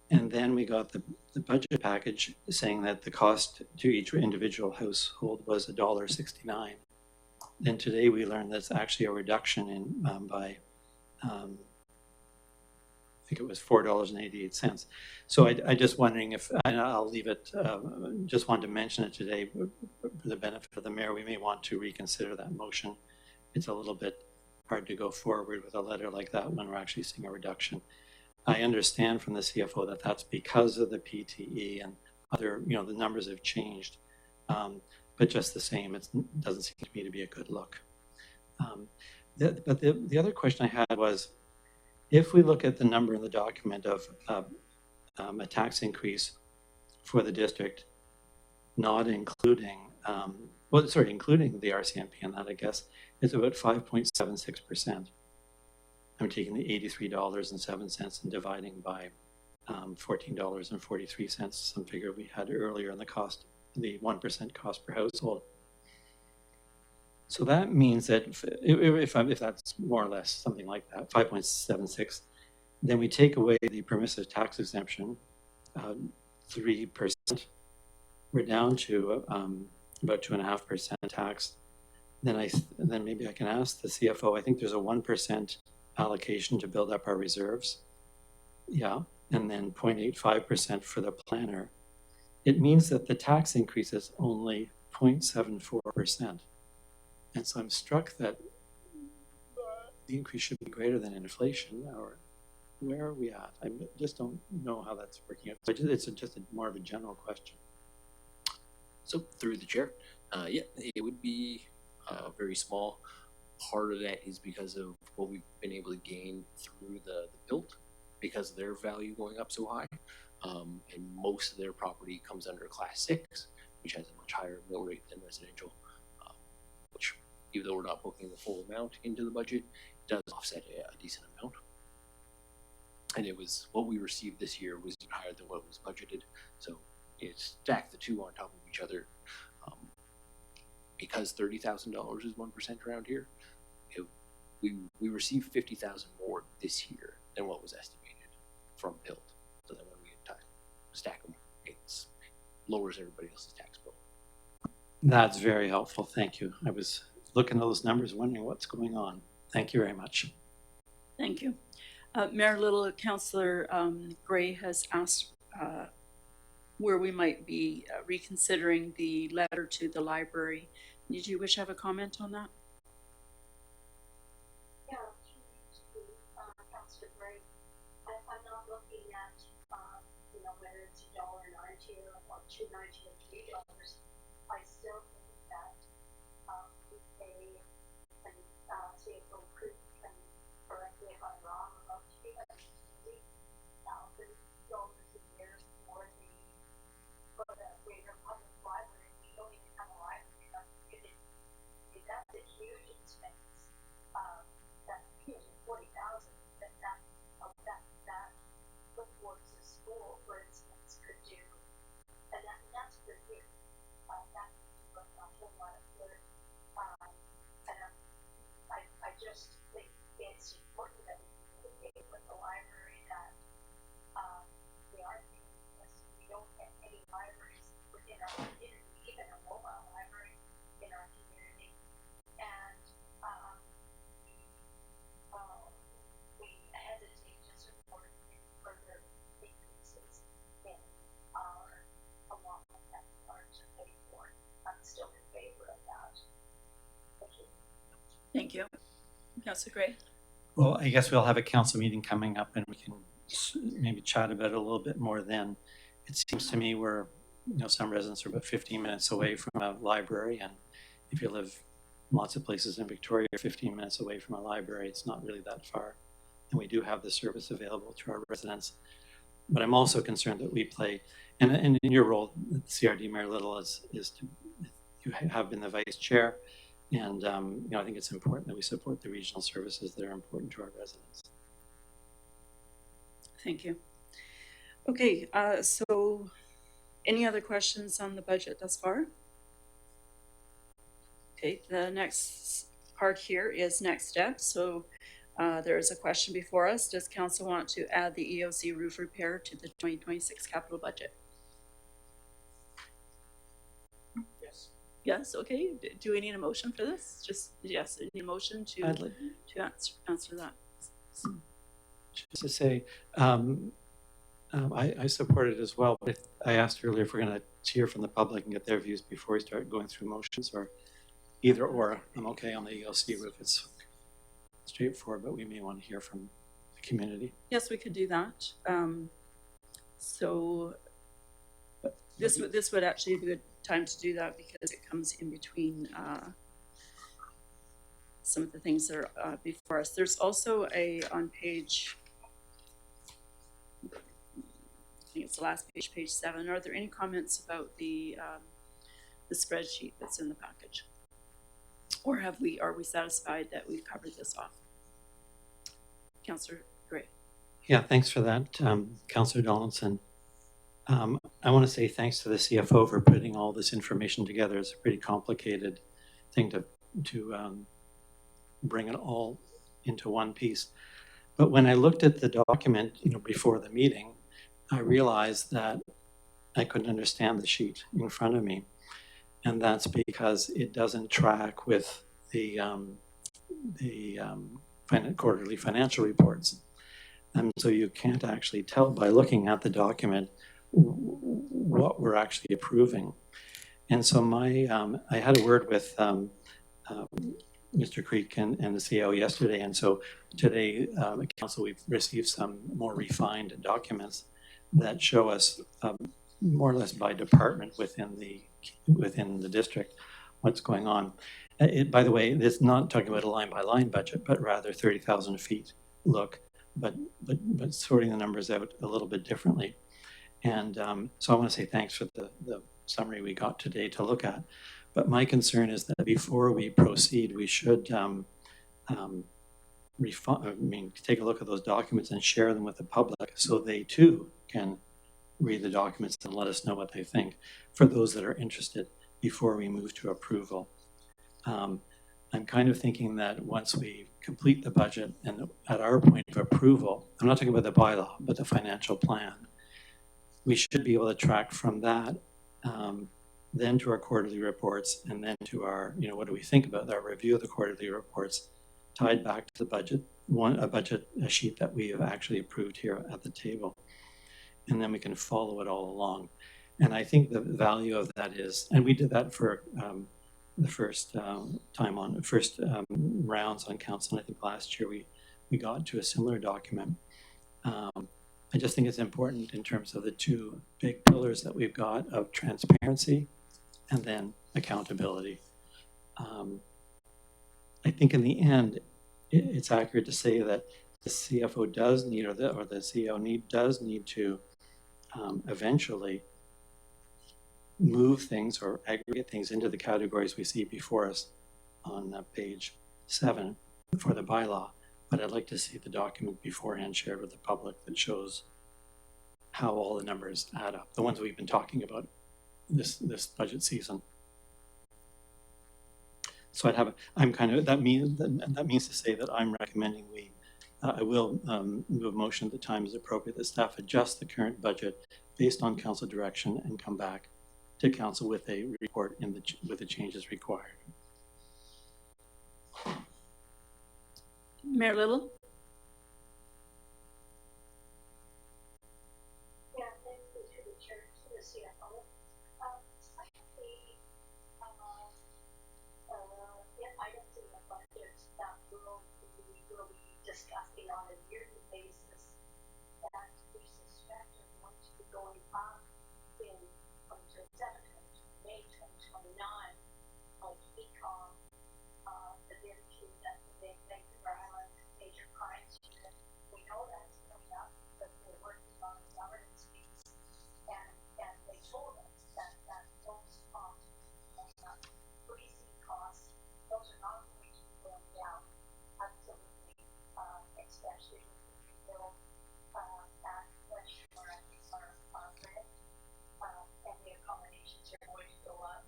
And then we got the budget package saying that the cost to each individual household was $1.69. And today we learned that's actually a reduction in by I think it was $4.88. So I just wondering if, and I'll leave it, just wanted to mention it today for the benefit of the mayor. We may want to reconsider that motion. It's a little bit hard to go forward with a letter like that when we're actually seeing a reduction. I understand from the CFO that that's because of the PTE and other, you know, the numbers have changed. But just the same, it doesn't seem to me to be a good look. But the other question I had was, if we look at the number in the document of a tax increase for the district, not including, including the RCMP and that, I guess, it's about 5.76%. I'm taking the $83.07 and dividing by $14.43, some figure we had earlier in the cost, the 1% cost per household. So that means that if that's more or less something like that, 5.76, then we take away the permissive tax exemption, 3%. We're down to about 2.5% tax. Then maybe I can ask the CFO. I think there's a 1% allocation to build up our reserves. Yeah, and then 0.85% for the planner. It means that the tax increase is only 0.74%. And so I'm struck that the increase should be greater than inflation, or where are we at? I just don't know how that's working out. It's just more of a general question. So through the chair, yeah, it would be very small. Part of that is because of what we've been able to gain through the built, because of their value going up so high. And most of their property comes under Class 6, which has a much higher mill rate than residential, which, even though we're not booking the full amount into the budget, does offset a decent amount. And it was what we received this year was higher than what was budgeted. So it stacked the two on top of each other. Because $30,000 is 1% around here, we received $50,000 more this year than what was estimated from build. So then when we stack them, it lowers everybody else's tax bill. That's very helpful. Thank you. I was looking at those numbers, wondering what's going on. Thank you very much. Thank you. Mayor Little, Councillor Gray has asked where we might be reconsidering the letter to the library. Did you wish to have a comment on that? Yeah, Councillor Gray. I'm not looking at, whether it's $1.90 or $2.90 or $3. I still think that we pay, and CFO can correct me if I'm wrong, about $330,000 a year for the greater public library. We don't even have a library in our community. That's a huge expense. That $40,000 that towards the school, for instance, could do, and that's per year. That could do a whole lot of good. And I just think it's important that we communicate with the library that we are doing this. We don't get any libraries within our community, even a mobile library in our community. And we hesitate to support any further increases in our allotment that we are to pay for. I'm still in favor of that. Thank you. Thank you. Councillor Gray. Well, I guess we'll have a council meeting coming up and we can maybe chat about it a little bit more then. It seems to me we're, some residents are about 15 minutes away from a library, and if you live lots of places in Victoria, 15 minutes away from a library, it's not really that far. And we do have the service available to our residents. But I'm also concerned that we play, and in your role, CRD Mayor Little, is to, you have been the vice chair, and I think it's important that we support the regional services that are important to our residents. Thank you. Okay, so any other questions on the budget thus far? Okay, the next part here is next steps. So there is a question before us. Does council want to add the EOC roof repair to the 2026 capital budget? Yes. Yes, okay. Do we need a motion for this? Just, yes, I need a motion to answer that. Just to say, I support it as well, but I asked earlier if we're going to hear from the public and get their views before we start going through motions, or either or. I'm okay on the ELC roof. It's straightforward, but we may want to hear from the community. Yes, we could do that. So This would actually be a good time to do that because it comes in between some of the things that are before us. There's also on page, I think it's the last page, page 7. Are there any comments about the spreadsheet that's in the package? Or are we satisfied that we've covered this off? Councillor Gray. Yeah, thanks for that, Councillor Donaldson. I want to say thanks to the CFO for putting all this information together. It's a pretty complicated thing to bring it all into one piece. But when I looked at the document, before the meeting, I realized that I couldn't understand the sheet in front of me. And that's because it doesn't track with the quarterly financial reports. And so you can't actually tell by looking at the document what we're actually approving. And so I had a word with Mr. Creek and the CEO yesterday. And so today, at council, we've received some more refined documents that show us more or less by department within the district what's going on. By the way, it's not talking about a line-by-line budget, but rather 30,000 feet look, but sorting the numbers out a little bit differently. And so I want to say thanks for the summary we got today to look at. But my concern is that before we proceed, we should take a look at those documents and share them with the public so they too can read the documents and let us know what they think for those that are interested before we move to approval. I'm kind of thinking that once we complete the budget and at our point of approval, I'm not talking about the bylaw, but the financial plan, we should be able to track from that, then to our quarterly reports, and then to our, what do we think about our review of the quarterly reports tied back to the budget, a sheet that we have actually approved here at the table. And then we can follow it all along. And I think the value of that is, and we did that for the first rounds on council. And I think last year we got to a similar document. I just think it's important in terms of the two big pillars that we've got of transparency and then accountability. I think in the end, it's accurate to say that the CFO does need, or the CEO does need to eventually move things or aggregate things into the categories we see before us on page 7 for the bylaw. But I'd like to see the document beforehand shared with the public that shows how all the numbers add up, the ones we've been talking about this budget season. So that means to say that I'm recommending I will move a motion at the time is appropriate that staff adjust the current budget based on council direction and come back to council with a report with the changes required. Mayor Little? Yeah, thank you to the chair, to the CFO. Items in the budget that will be discussing on a yearly basis that we suspect are going to be going up in 2027, 2028, 2029, like ECOM, the VMQ, that the Vancouver Island Major Crimes Unit. We know that's coming up, but we're working on the governance piece, and they told us that those costs, policing costs, those are not going to be going down, absolutely, especially with the rebuild at West Shore, I think our rent, and the accommodations are going to go up.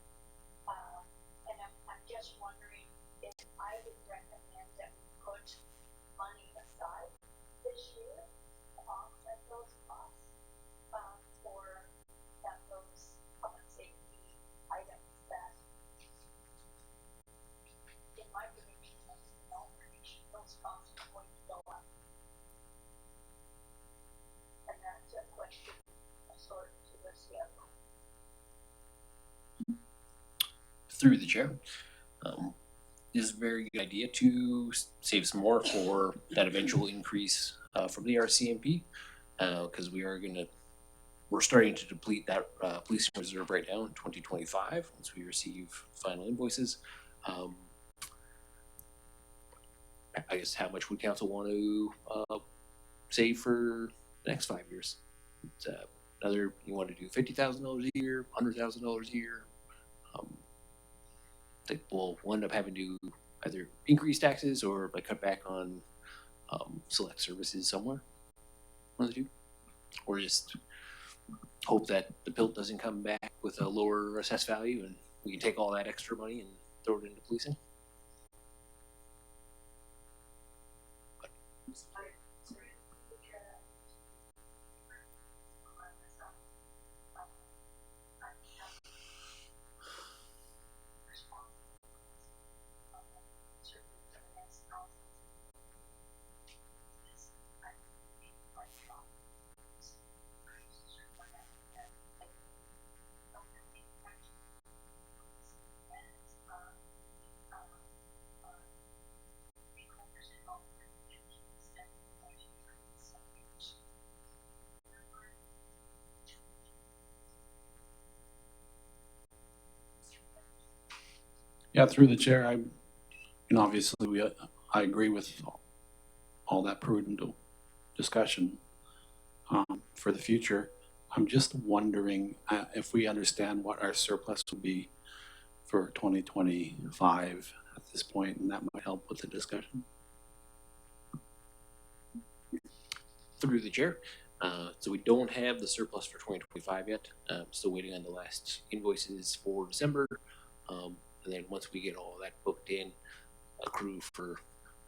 And I'm just wondering if I would recommend that we put money aside this year to offset those costs, or that those public safety items that, in my prediction, those costs are going to go up. And that's a question sort to the CFO. Through the chair, is a very good idea to save some more for that eventual increase from the RCMP, because we are going to we're starting to deplete that policing reserve right now in 2025 once we receive final invoices. I guess how much would council want to save for the next 5 years? It's, another, you want to do $50,000 a year, $100,000 a year? I think we'll end up having to either increase taxes or like cut back on select services somewhere, one of the two, or just hope that the PILT doesn't come back with a lower assessed value and we can take all that extra money and throw it into policing. Yeah, through the chair, obviously I agree with all that prudent discussion for the future. I'm just wondering if we understand what our surplus will be for 2025 at this point, and that might help with the discussion. Through the chair. So we don't have the surplus for 2025 yet. Still waiting on the last invoices for December. And then once we get all that booked in, accrue for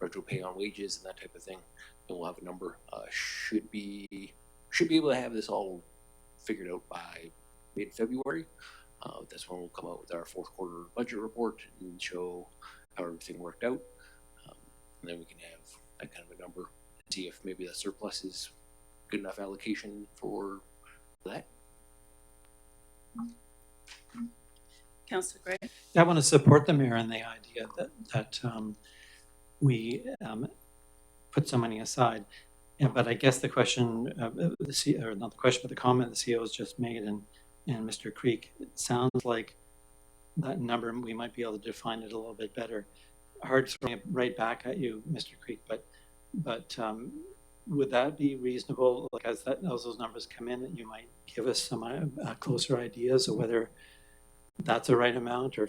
retro pay on wages and that type of thing, then we'll have a number. Should be able to have this all figured out by mid-February. That's when we'll come out with our fourth quarter budget report and show how everything worked out. And then we can have that kind of a number and see if maybe the surplus is good enough allocation for that. Councillor Gray? I want to support the mayor in the idea that we put some money aside. Yeah, but I guess the question, or not the question, but the comment the CEO has just made, and Mr. Creek, it sounds like that number, we might be able to define it a little bit better. Hard throwing it right back at you, Mr. Creek, but would that be reasonable? Like as those numbers come in, that you might give us some closer ideas of whether that's the right amount or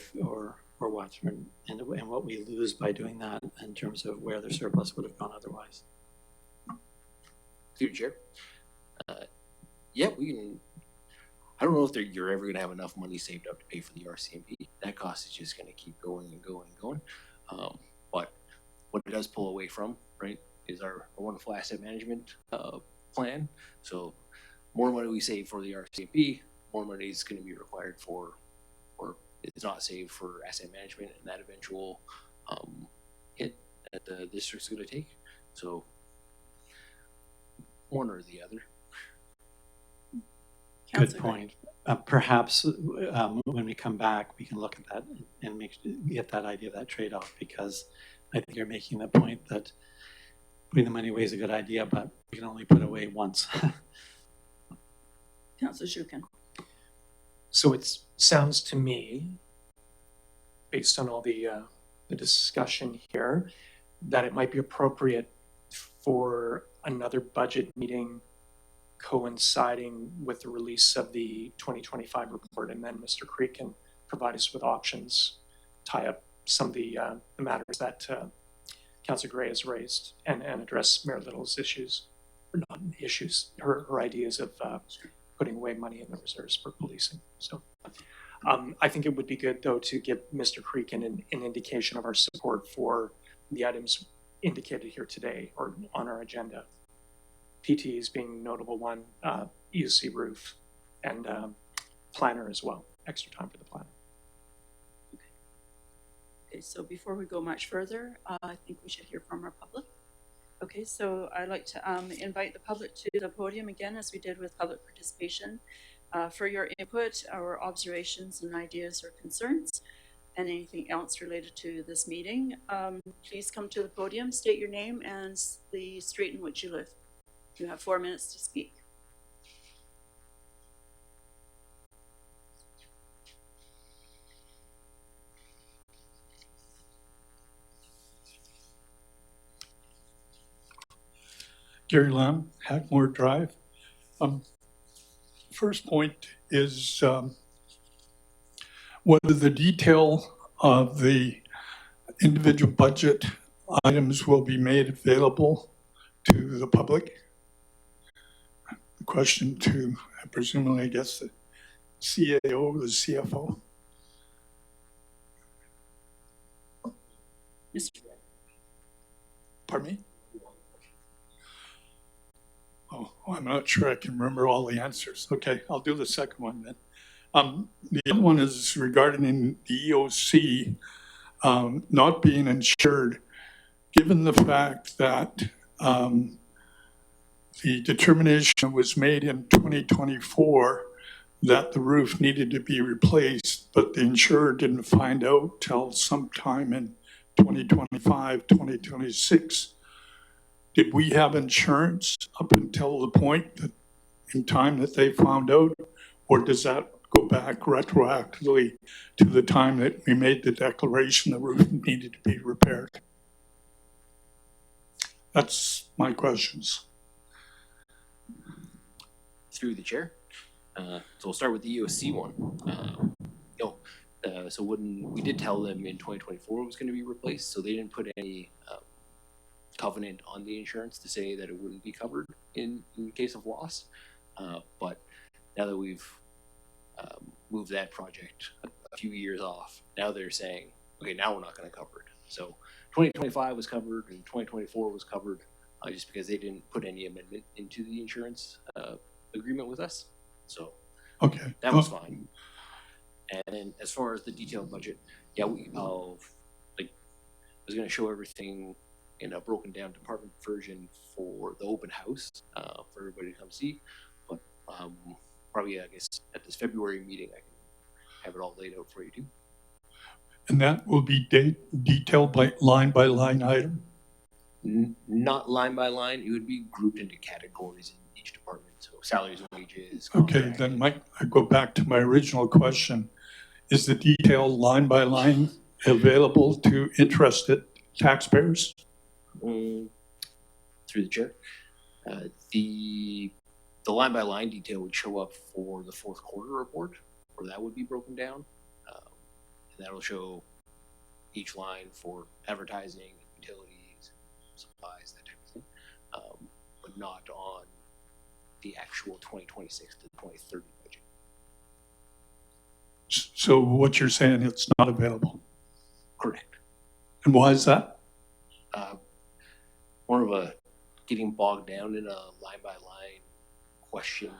what, and what we lose by doing that in terms of where the surplus would have gone otherwise. Through the chair. Yeah, we can. I don't know if you're ever going to have enough money saved up to pay for the RCMP. That cost is just going to keep going and going and going. But what it does pull away from, right, is our wonderful asset management plan. So more money we save for the RCMP, more money is going to be required for, or it's not saved for asset management and that eventual hit that the district's going to take. So one or the other. Good point. Perhaps when we come back, we can look at that and get that idea of that trade-off, because I think you're making the point that putting the money away is a good idea, but we can only put it away once. Councillor Shukin? So it sounds to me, based on all the discussion here, that it might be appropriate for another budget meeting coinciding with the release of the 2025 report, and then Mr. Creek can provide us with options, tie up some of the matters that Councillor Gray has raised, and address Mayor Little's issues, or not issues, her ideas of putting away money in the reserves for policing. So I think it would be good, though, to give Mr. Creek an indication of our support for the items indicated here today or on our agenda. PTs being notable one, EOC roof, and planner as well, extra time for the planner. Okay, so before we go much further, I think we should hear from our public. Okay, so I'd like to invite the public to the podium again, as we did with public participation, for your input, or observations and ideas or concerns, and anything else related to this meeting. Please come to the podium, state your name and the street in which you live. You have 4 minutes to speak. Gary Lamb, Hackmore Drive. First point is whether the detail of the individual budget items will be made available to the public. The question to, presumably, I guess, the CAO, the CFO. Mr. Pardon me? Oh, I'm not sure I can remember all the answers. Okay, I'll do the second one then. The other one is regarding the EOC not being insured, given the fact that the determination was made in 2024 that the roof needed to be replaced, but the insurer didn't find out till sometime in 2025, 2026. Did we have insurance up until the point that in time that they found out, or does that go back retroactively to the time that we made the declaration the roof needed to be repaired? That's my questions. Through the chair. So we'll start with the EOC one. So when we did tell them in 2024 it was going to be replaced, so they didn't put any covenant on the insurance to say that it wouldn't be covered in case of loss. But now that we've moved that project a few years off, now they're saying, okay, now we're not going to cover it. So 2025 was covered and 2024 was covered just because they didn't put any amendment into the insurance agreement with us. So Okay. that was fine. And then as far as the detailed budget, yeah, I was going to show everything in a broken down department version for the open house for everybody to come see. But probably, I guess, at this February meeting, I can have it all laid out for you too. And that will be detailed by line item? Not line by line. It would be grouped into categories in each department. So salaries, wages. Okay, then I go back to my original question. Is the detail line by line available to interested taxpayers? Through the chair. The line by line detail would show up for the fourth quarter report, where that would be broken down. And that'll show each line for advertising, utilities, supplies, that type of thing, but not on the actual 2026 to 2030 budget. So what you're saying, it's not available? Correct. And why is that? More of a getting bogged down in a line by line question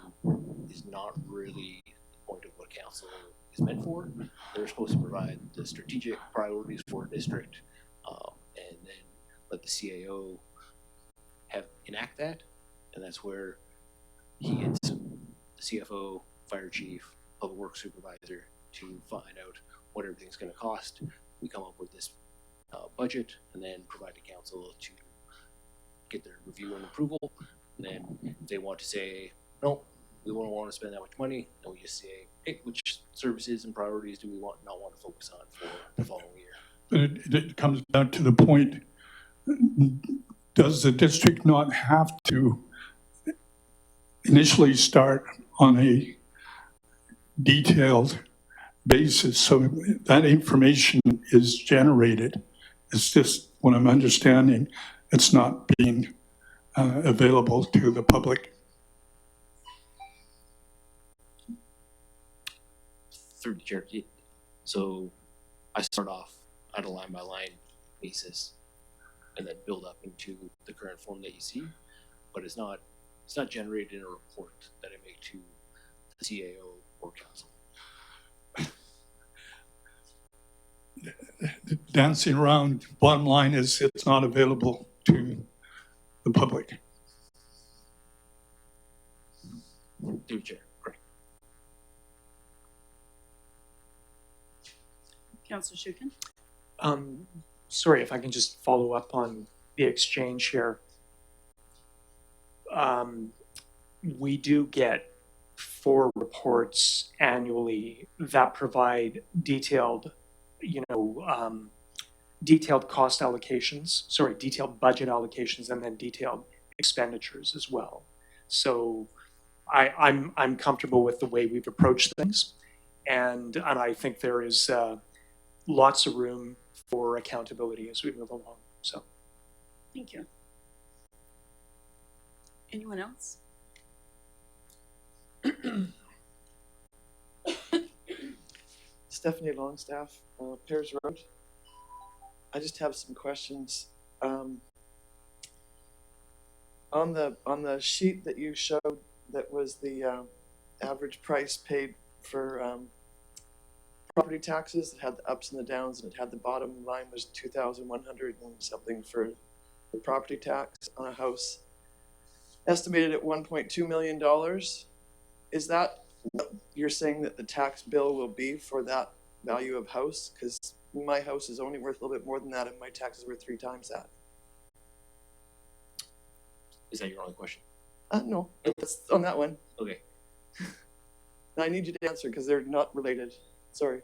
is not really the point of what council is meant for. They're supposed to provide the strategic priorities for a district, and then let the CAO enact that, and that's where he gets the CFO, fire chief, public works supervisor to find out what everything's going to cost. We come up with this budget and then provide to council to get their review and approval. And then if they want to say, no, we won't want to spend that much money, then we just say, hey, which services and priorities do we not want to focus on for the following year? But it comes down to the point, does the district not have to initially start on a detailed basis so that information is generated? It's just what I'm understanding, it's not being available to the public. Through the chair. So I start off at a line by line basis and then build up into the current form that you see, but it's not generated in a report that I make to the CAO or council. Dancing around, bottom line is it's not available to the public. Through the chair, correct. Councillor Shukin? Sorry, if I can just follow up on the exchange here. We do get 4 reports annually that provide detailed detailed budget allocations and then detailed expenditures as well. So I'm comfortable with the way we've approached things, and I think there is lots of room for accountability as we move along. So Thank you. Anyone else? Stephanie Longstaff, Pears Road. I just have some questions. On the sheet that you showed, that was the average price paid for property taxes. It had the ups and the downs, and it had the bottom line was 2,100 and something for the property tax on a house, estimated at $1.2 million. Is that what you're saying that the tax bill will be for that value of house? Because my house is only worth a little bit more than that, and my taxes were 3 times that. Is that your only question? No, that's on that one. Okay. I need you to answer because they're not related. Sorry.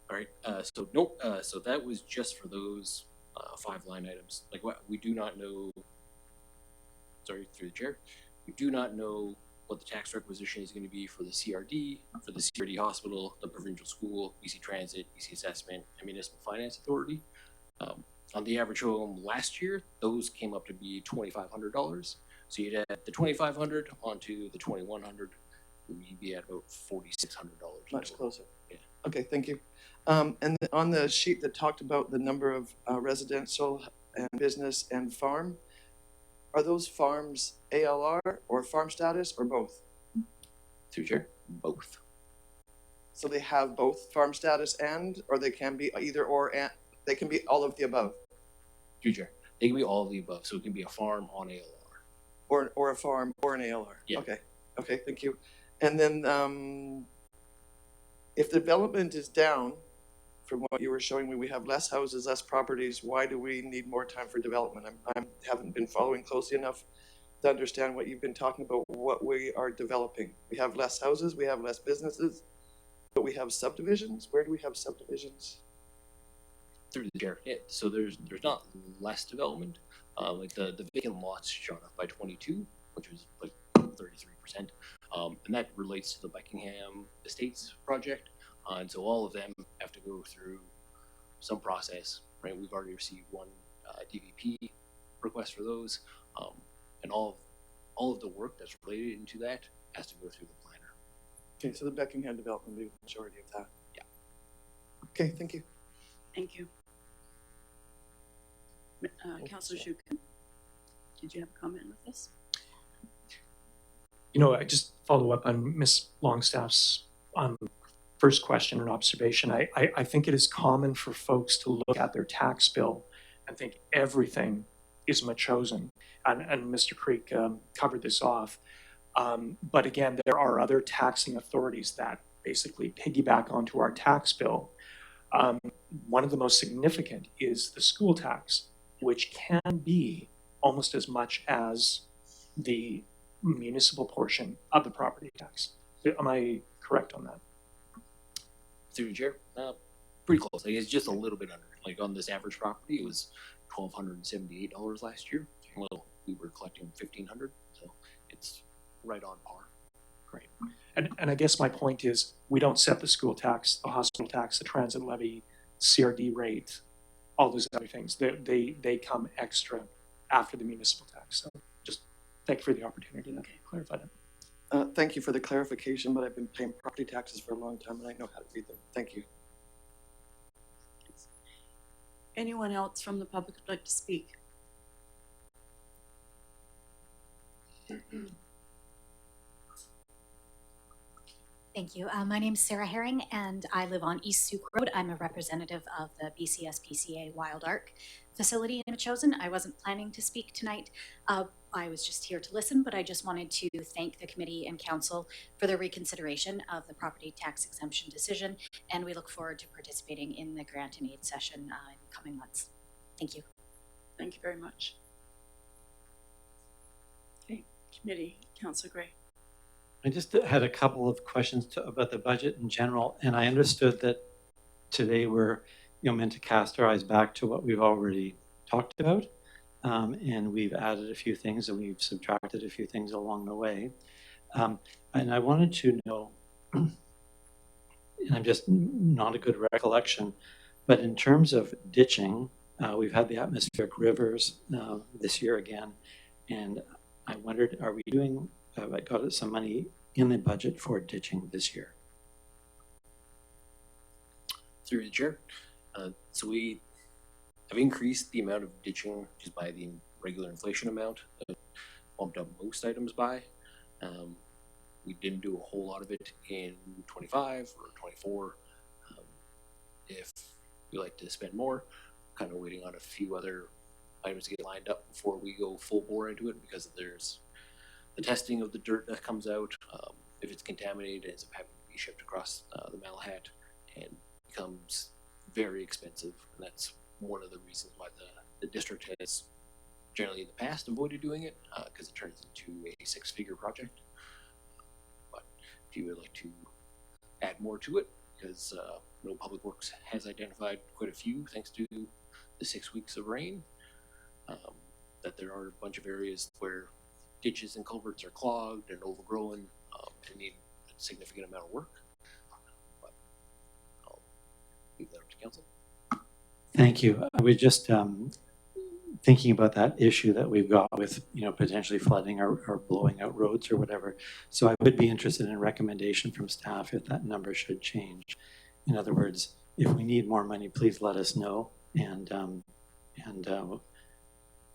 All right. So nope. So that was just for those 5 line items. Like what we do not know. Sorry, through the chair. We do not know what the tax requisition is going to be for the CRD, for the CRD hospital, the provincial school, BC Transit, BC Assessment, and Municipal Finance Authority. On the average home last year, those came up to be $2,500. So you'd add the $2,500 onto the $2,100, you'd be at about $4,600. Much closer. Yeah. Okay, thank you. And on the sheet that talked about the number of residential and business and farm, are those farms ALR or farm status or both? Through chair, both. So they have both farm status and, or they can be either or, and they can be all of the above, Through chair, they can be all of the above. So it can be a farm on ALR. or a farm or an ALR. Yeah. Okay, thank you. And then if development is down, from what you were showing me, we have less houses, less properties. Why do we need more time for development? I haven't been following closely enough to understand what you've been talking about, what we are developing. We have less houses, we have less businesses, but we have subdivisions. Where do we have subdivisions? Through the chair, yeah. So there's not less development. Like the vacant lots shot up by 22, which was like 33%, and that relates to the Buckingham Estates project. And so all of them have to go through some process, right? We've already received one DVP request for those, and all of the work that's related into that has to go through the planner. Okay, so the Buckingham development will be the majority of that. Yeah. Okay, thank you. Thank you. Councillor Shukin, did you have a comment with this? You know, I just follow up on Ms. Longstaff's first question and observation. I think it is common for folks to look at their tax bill and think everything is Machosen. And Mr. Creek covered this off. But again, there are other taxing authorities that basically piggyback onto our tax bill. One of the most significant is the school tax, which can be almost as much as the municipal portion of the property tax. Am I correct on that? Through the chair, pretty close. Like it's just a little bit under. Like on this average property, it was $1,278 last year. Well, we were collecting $1,500, so it's right on par. Great. And I guess my point is, we don't set the school tax, the hospital tax, the transit levy, CRD rate, all those other things. They come extra after the municipal tax. So just thank you for the opportunity to clarify that. Thank you for the clarification, but I've been paying property taxes for a long time and I know how to read them. Thank you. Anyone else from the public would like to speak? Thank you. My name is Sarah Herring, and I live on East Souk Road. I'm a representative of the BCSPCA Wild Ark facility in Machosen. I wasn't planning to speak tonight. I was just here to listen, but I just wanted to thank the committee and council for the reconsideration of the property tax exemption decision, and we look forward to participating in the grant and aid session in the coming months. Thank you. Thank you very much. Okay, committee, Councillor Gray. I just had a couple of questions about the budget in general, and I understood that today we're meant to cast our eyes back to what we've already talked about. and we've added a few things and we've subtracted a few things along the way. And I wanted to know, and I'm just not a good recollection, but in terms of ditching, we've had the atmospheric rivers this year again, and I wondered, are we doing, have I got some money in the budget for ditching this year? Through the chair. So we have increased the amount of ditching just by the regular inflation amount, bumped up most items by. We didn't do a whole lot of it in 25 or 24. If we like to spend more, kind of waiting on a few other items to get lined up before we go full bore into it, because there's the testing of the dirt that comes out. If it's contaminated, it ends up having to be shipped across the Malahat and becomes very expensive. And that's one of the reasons why the district has generally in the past avoided doing it, because it turns into a 6-figure project. But if you would like to add more to it, because Public Works has identified quite a few, thanks to the 6 weeks of rain, that there are a bunch of areas where ditches and culverts are clogged and overgrown and need a significant amount of work. But I'll leave that up to council. Thank you. I was just thinking about that issue that we've got with, potentially flooding or blowing out roads or whatever. So I would be interested in a recommendation from staff if that number should change. In other words, if we need more money, please let us know, and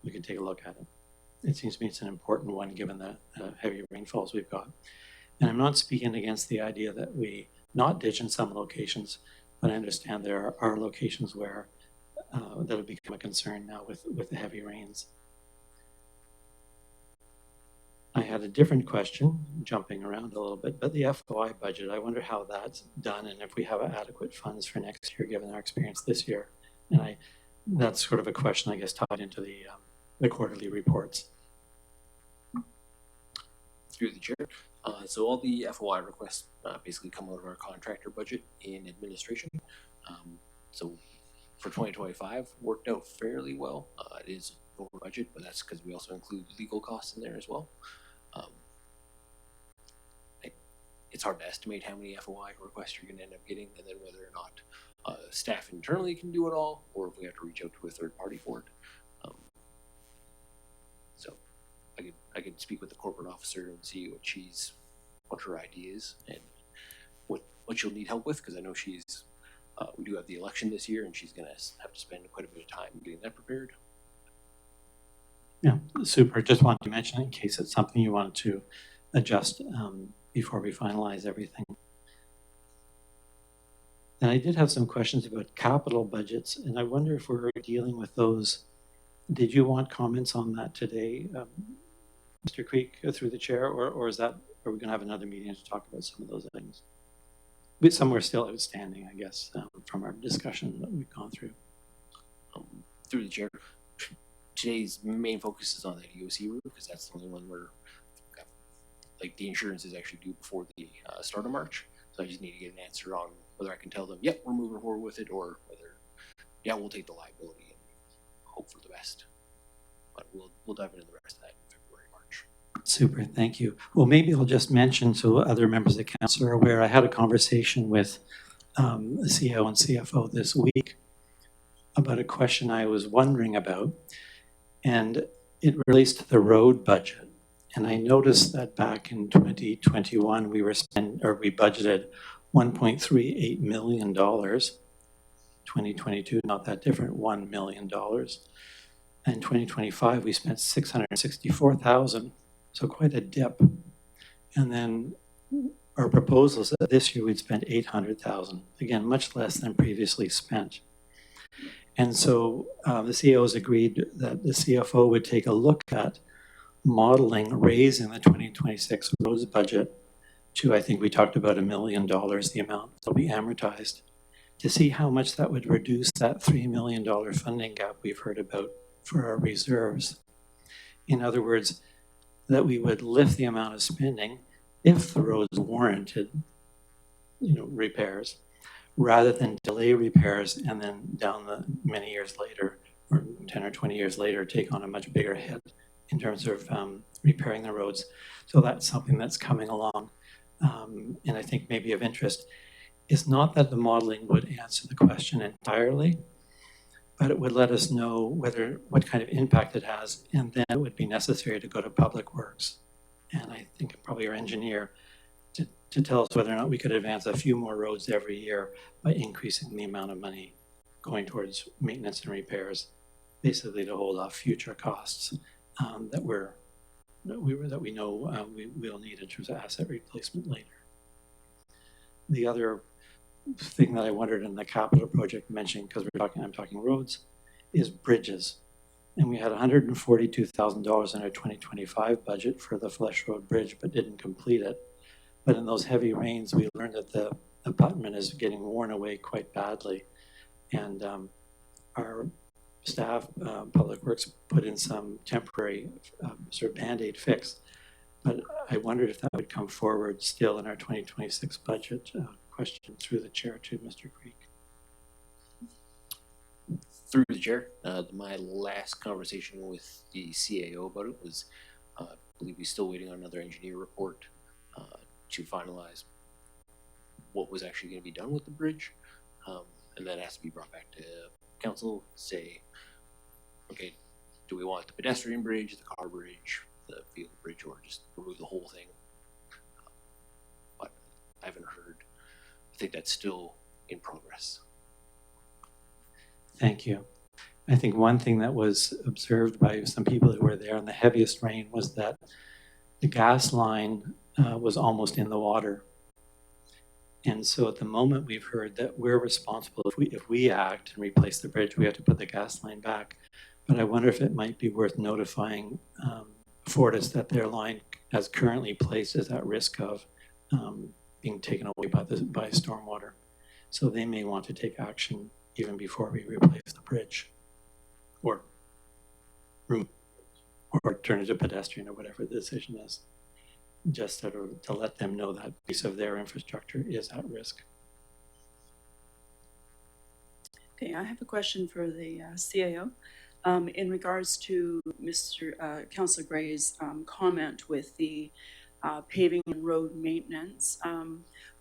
we can take a look at it. It seems to me it's an important one given the heavy rainfalls we've got. And I'm not speaking against the idea that we not ditch in some locations, but I understand there are locations where that'll become a concern now with the heavy rains. I had a different question, jumping around a little bit, but the FOI budget, I wonder how that's done and if we have adequate funds for next year, given our experience this year. And that's sort of a question, I guess, tied into the quarterly reports. Through the chair. So all the FOI requests basically come out of our contractor budget in administration. So for 2025, worked out fairly well. It is over budget, but that's because we also include legal costs in there as well. It's hard to estimate how many FOI requests you're going to end up getting, and then whether or not staff internally can do it all, or if we have to reach out to a third party for it. So I could speak with the corporate officer and see what her idea is and what she'll need help with, because I know she's we do have the election this year, and she's going to have to spend quite a bit of time getting that prepared. Yeah, super. Just wanted to mention it in case it's something you wanted to adjust before we finalize everything. And I did have some questions about capital budgets, and I wonder if we're dealing with those. Did you want comments on that today, Mr. Creek, through the chair, or are we going to have another meeting to talk about some of those things? But some are still outstanding, I guess, from our discussion that we've gone through. Through the chair, today's main focus is on that EOC route, because that's the only one where the insurance is actually due before the start of March. So I just need to get an answer on whether I can tell them, yep, we're moving forward with it, or whether, yeah, we'll take the liability and hope for the best. But we'll dive into the rest of that in February, March. Super, thank you. Well, maybe I'll just mention so other members of the council are aware, I had a conversation with the CEO and CFO this week about a question I was wondering about, and it relates to the road budget. And I noticed that back in 2021, we budgeted $1.38 million. 2022, not that different, $1 million. And 2025, we spent $664,000, so quite a dip. And then our proposal is that this year we'd spend $800,000, again, much less than previously spent. And so the CEOs agreed that the CFO would take a look at modeling raising the 2026 roads budget to, I think we talked about $1 million, the amount that'll be amortized, to see how much that would reduce that $3 million funding gap we've heard about for our reserves. In other words, that we would lift the amount of spending if the roads warranted, repairs, rather than delay repairs and then down the many years later or 10 or 20 years later, take on a much bigger hit in terms of repairing the roads. So that's something that's coming along. And I think maybe of interest is not that the modeling would answer the question entirely, but it would let us know what kind of impact it has, and then it would be necessary to go to Public Works, and I think probably our engineer, to tell us whether or not we could advance a few more roads every year by increasing the amount of money going towards maintenance and repairs, basically to hold off future costs that we know we'll need in terms of asset replacement later. The other thing that I wondered in the capital project mentioned, because I'm talking roads, is bridges. And we had $142,000 in our 2025 budget for the Flesh Road Bridge, but didn't complete it. But in those heavy rains, we learned that the abutment is getting worn away quite badly. And our staff, Public Works, put in some temporary sort of Band-Aid fix. But I wondered if that would come forward still in our 2026 budget. Question through the chair to Mr. Creek. Through the chair, my last conversation with the CAO about it was, I believe he's still waiting on another engineer report to finalize what was actually going to be done with the bridge, and that has to be brought back to council. Say, okay, do we want the pedestrian bridge, the car bridge, the vehicle bridge, or just remove the whole thing? But I haven't heard. I think that's still in progress. Thank you. I think one thing that was observed by some people who were there in the heaviest rain was that the gas line was almost in the water. And so at the moment we've heard that we're responsible. If we act and replace the bridge, we have to put the gas line back. But I wonder if it might be worth notifying Fortis that their line as currently placed is at risk of being taken away by stormwater. So they may want to take action even before we replace the bridge, or turn it to pedestrian, or whatever the decision is, just to let them know that piece of their infrastructure is at risk. Okay, I have a question for the CAO. In regards to Councillor Gray's comment with the paving and road maintenance,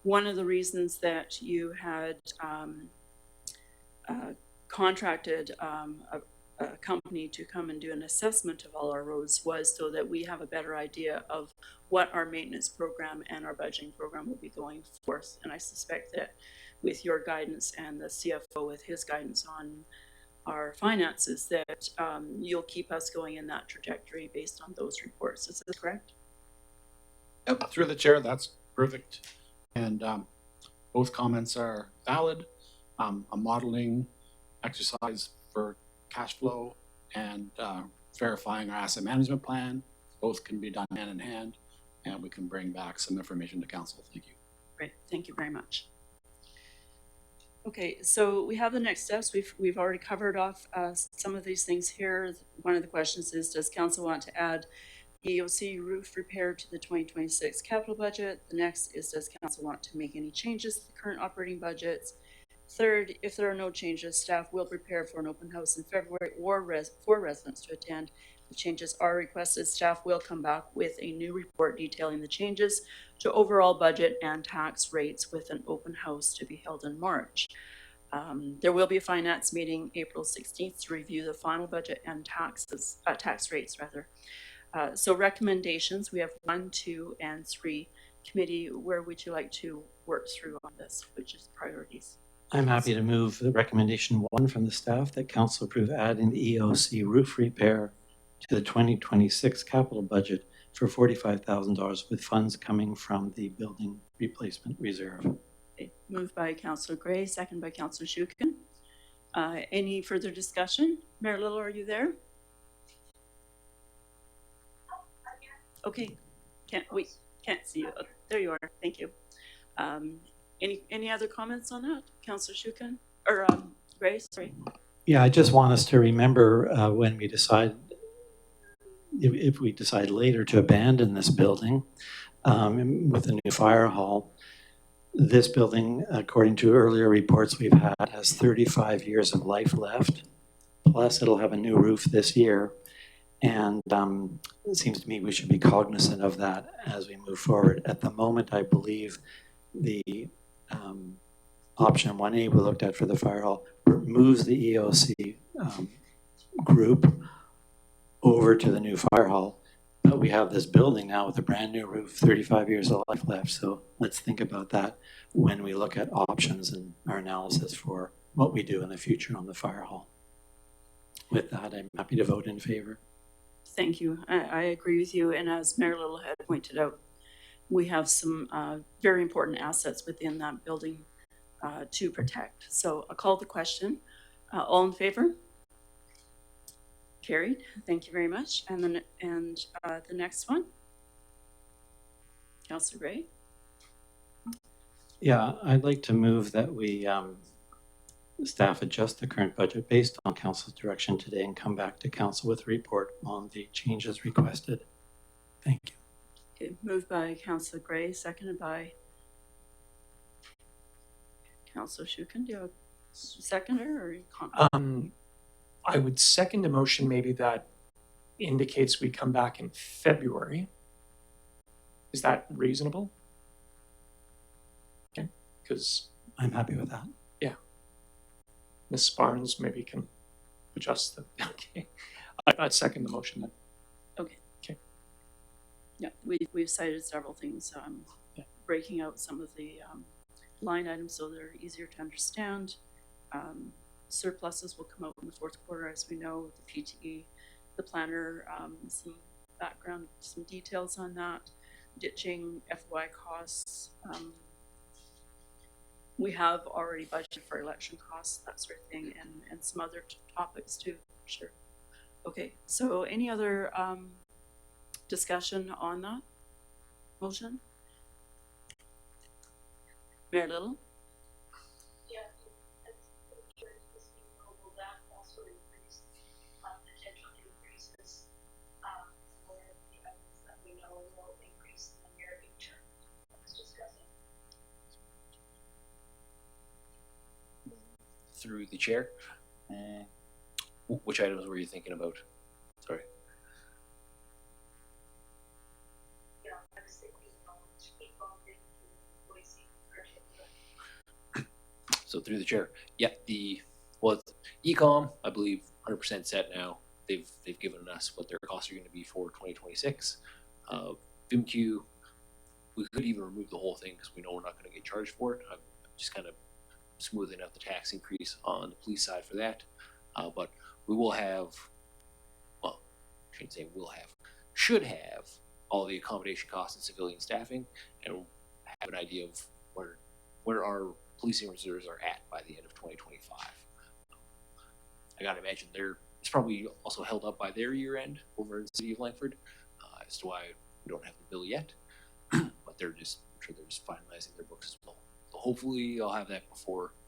one of the reasons that you had contracted a company to come and do an assessment of all our roads was so that we have a better idea of what our maintenance program and our budgeting program will be going forth. And I suspect that with your guidance and the CFO with his guidance on our finances, that you'll keep us going in that trajectory based on those reports. Is this correct? Yep, through the chair, that's perfect. And both comments are valid. A modeling exercise for cash flow and verifying our asset management plan, both can be done hand in hand, and we can bring back some information to council. Thank you. Great, thank you very much. Okay, so we have the next steps. We've already covered off some of these things here. One of the questions is, does council want to add EOC roof repair to the 2026 capital budget? The next is, does council want to make any changes to the current operating budgets? Third, if there are no changes, staff will prepare for an open house in February or for residents to attend. If changes are requested, staff will come back with a new report detailing the changes to overall budget and tax rates with an open house to be held in March. There will be a finance meeting April 16th to review the final budget and tax rates rather. So recommendations, we have 1, 2, and 3. Committee, where would you like to work through on this, which is priorities? I'm happy to move the recommendation 1 from the staff that council approve adding the EOC roof repair to the 2026 capital budget for $45,000 with funds coming from the building replacement reserve. Okay. Moved by Councillor Gray, second by Councillor Shukin. Any further discussion? Mayor Little, are you there? Okay, can't see you. Oh, there you are. Thank you. Any other comments on that, Councillor Shukin or Gray? Sorry. Yeah, I just want us to remember when we decide, if we decide later to abandon this building with a new fire hall, this building, according to earlier reports we've had, has 35 years of life left. plus it'll have a new roof this year. And it seems to me we should be cognizant of that as we move forward. At the moment, I believe the option 1A we looked at for the fire hall moves the EOC group over to the new fire hall. But we have this building now with a brand new roof, 35 years of life left. So let's think about that when we look at options and our analysis for what we do in the future on the fire hall. With that, I'm happy to vote in favor. Thank you. I agree with you. And as Mayor Little had pointed out, we have some very important assets within that building to protect. So I'll call the question. All in favor? Carried. Thank you very much. And then the next one, Councillor Gray. Yeah, I'd like to move that we staff adjust the current budget based on council's direction today and come back to council with a report on the changes requested. Thank you. Okay, moved by Councillor Gray, seconded by Councillor Shukin. Do you have a seconder or comment? I would second a motion maybe that indicates we come back in February. Is that reasonable? Okay, because I'm happy with that. Ms. Barnes maybe can adjust the, okay. I'd second the motion then. Yeah, we've cited several things, breaking out some of the line items so they're easier to understand. Surpluses will come out in the fourth quarter, as we know, the PTE, the planner, some background, some details on that, ditching FY costs. We have already budgeted for election costs, that sort of thing, and some other topics too, sure. Okay, so any other discussion on that motion? Mayor Little? Yeah, will that also increase potential increases for the items that we know will increase in the near future? Let's discuss it. Through the chair. Which items were you thinking about? Sorry. Yeah, I was thinking So through the chair, yeah. Ecom, I believe, 100% set now. They've given us what their costs are going to be for 2026. VIMQ, we could even remove the whole thing because we know we're not going to get charged for it. I'm just kind of smoothing out the tax increase on the police side for that. But we will have, well, I shouldn't say will have, should have all the accommodation costs and civilian staffing, and have an idea of where our policing reserves are at by the end of 2025. I gotta imagine it's probably also held up by their year end over in the city of Langford, as to why we don't have the bill yet. But I'm sure they're just finalizing their books as well. So hopefully I'll have that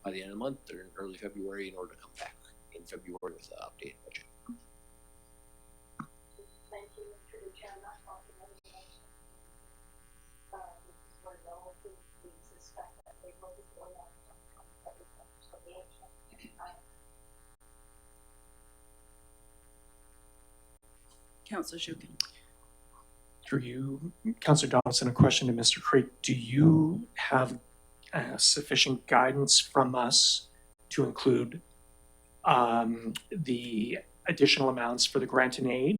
by the end of the month or in early February in order to come back in February with the updated budget. Thank you, through the chair, not talking about this is where the whole thing is suspect that they will be going on everything. So the action. Councillor Shukin. Through you, Councillor Donaldson, a question to Mr. Creek. Do you have sufficient guidance from us to include the additional amounts for the grant and aid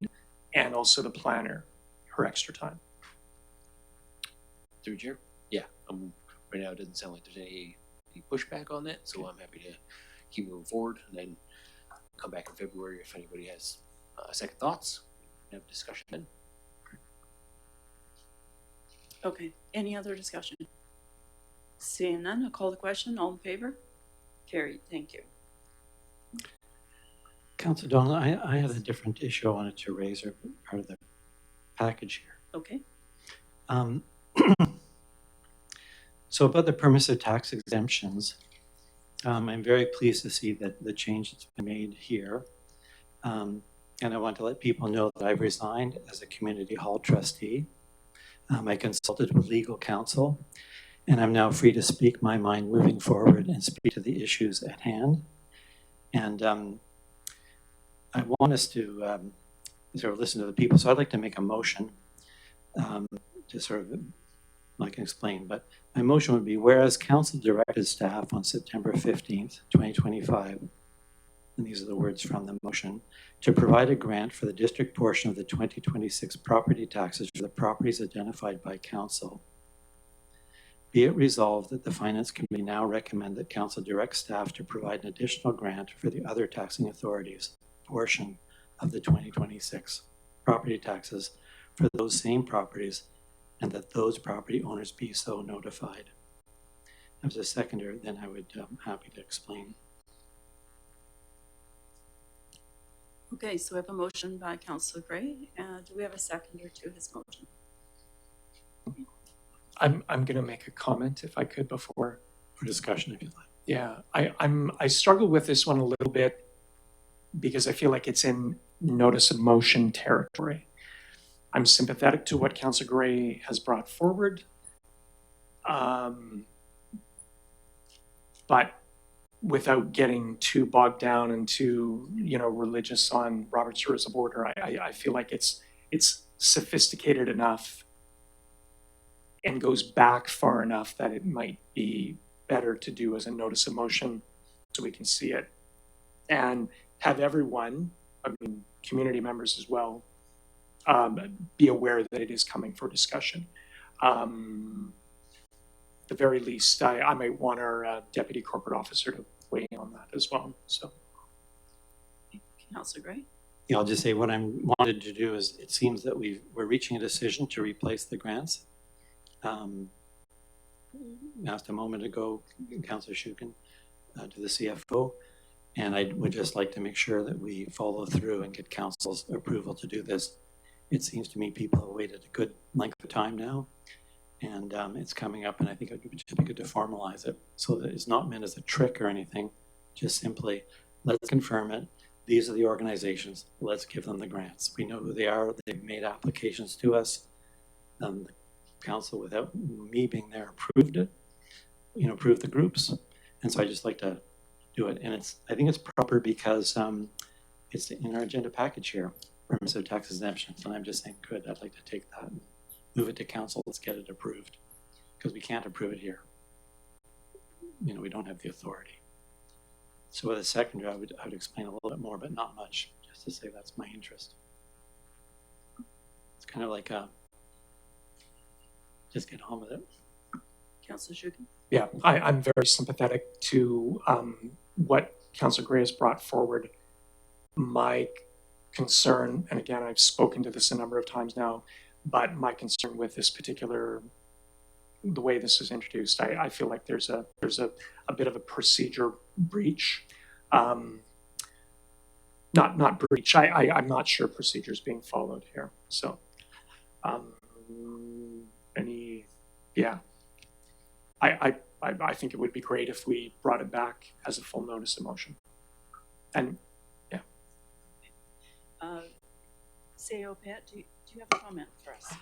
and also the planner, her extra time? Through chair? Yeah. Right now it doesn't sound like there's any pushback on that, so I'm happy to keep moving forward and then come back in February if anybody has second thoughts. Have a discussion then. Okay, any other discussion? Seeing none, I'll call the question. All in favor? Carried. Thank you. Councillor Donald, I had a different issue I wanted to raise, or part of the package here. Okay. So about the permissive tax exemptions, I'm very pleased to see that the change that's been made here. And I want to let people know that I've resigned as a community hall trustee. I consulted with legal counsel, and I'm now free to speak my mind moving forward and speak to the issues at hand. And I want us to sort of listen to the people, so I'd like to make a motion to sort of, I can explain, but my motion would be, whereas council directed staff on September 15th, 2025, and these are the words from the motion, to provide a grant for the district portion of the 2026 property taxes for the properties identified by council. Be it resolved that the Finance Committee now recommend that council direct staff to provide an additional grant for the other taxing authorities portion of the 2026 property taxes for those same properties, and that those property owners be so notified. As a seconder, then I would happy to explain. Okay, so we have a motion by Councillor Gray. Do we have a seconder to his motion? I'm going to make a comment if I could before. For discussion, if you'd like. Yeah, I struggle with this one a little bit because I feel like it's in notice of motion territory. I'm sympathetic to what Councillor Gray has brought forward, but without getting too bogged down and too, religious on Robert's Rules of Order, I feel like it's sophisticated enough and goes back far enough that it might be better to do as a notice of motion so we can see it and have everyone, community members as well, be aware that it is coming for discussion. At the very least, I might want our deputy corporate officer to weigh in on that as well. So, Councillor Gray? Yeah, I'll just say what I wanted to do is, it seems that we're reaching a decision to replace the grants. Asked a moment ago, Councillor Shukin, to the CFO, and I would just like to make sure that we follow through and get council's approval to do this. It seems to me people have waited a good length of time now, and it's coming up, and I think it would just be good to formalize it so that it's not meant as a trick or anything, just simply let's confirm it. These are the organizations, let's give them the grants. We know who they are, they've made applications to us. The council, without me being there, approved it, approved the groups. And so I just like to do it. And I think it's proper because it's in our agenda package here, permissive tax exemptions. And I'm just saying, good, I'd like to take that and move it to council, let's get it approved. Because we can't approve it here. We don't have the authority. So with a seconder, I would explain a little bit more, but not much, just to say that's my interest. It's kind of like just get on with it. Councillor Shukin? yeah, I'm very sympathetic to what Councillor Gray has brought forward. My concern, and again, I've spoken to this a number of times now, but my concern with this particular, the way this is introduced, I feel like there's a bit of a procedure breach. Not breach. I'm not sure procedures being followed here. So, I think it would be great if we brought it back as a full notice of motion. And Sayo Pat, do you have a comment for us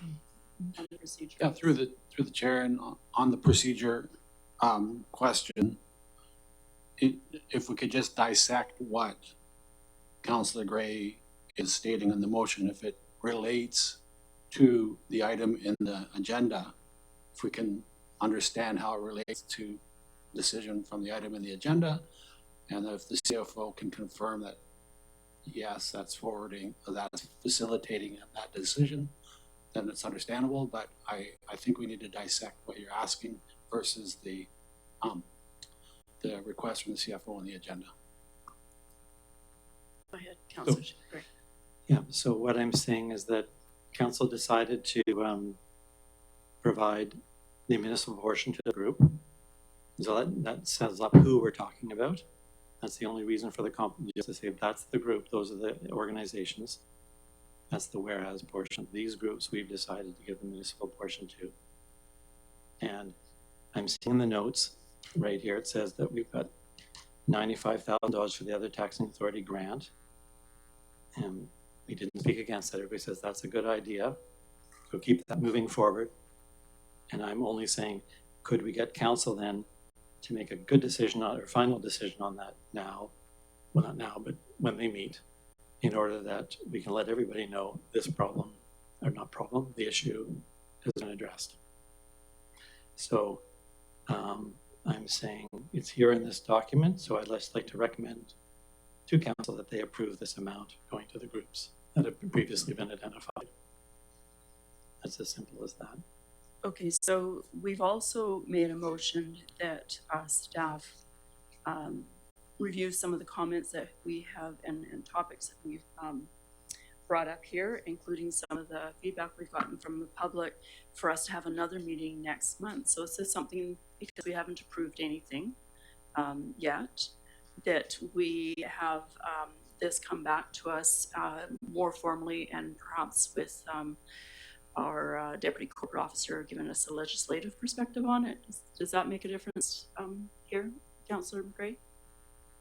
on the procedure? Yeah, through the chair and on the procedure question, if we could just dissect what Councillor Gray is stating in the motion, if it relates to the item in the agenda, if we can understand how it relates to decision from the item in the agenda, and if the CFO can confirm that yes, that's forwarding, that's facilitating that decision, then it's understandable. But I think we need to dissect what you're asking versus the request from the CFO on the agenda. Go ahead, Councillor Gray. Yeah, so what I'm saying is that council decided to provide the municipal portion to the group. So that sets up who we're talking about. That's the only reason for the just to say that's the group, those are the organizations. That's the whereas portion. These groups we've decided to give the municipal portion to. And I'm seeing the notes right here. It says that we've got $95,000 for the other taxing authority grant. And we didn't speak against that. Everybody says that's a good idea. So keep that moving forward. And I'm only saying, could we get council then to make a good decision on, or final decision on that now? Well, not now, but when they meet, in order that we can let everybody know this problem, or not problem, the issue has been addressed. So I'm saying it's here in this document, so I'd just like to recommend to council that they approve this amount going to the groups that have previously been identified. That's as simple as that. Okay, so we've also made a motion that staff review some of the comments that we have and topics that we've brought up here, including some of the feedback we've gotten from the public, for us to have another meeting next month. So this is something, because we haven't approved anything yet, that we have this come back to us more formally, and perhaps with our deputy corporate officer giving us a legislative perspective on it. Does that make a difference here, Councillor McRae?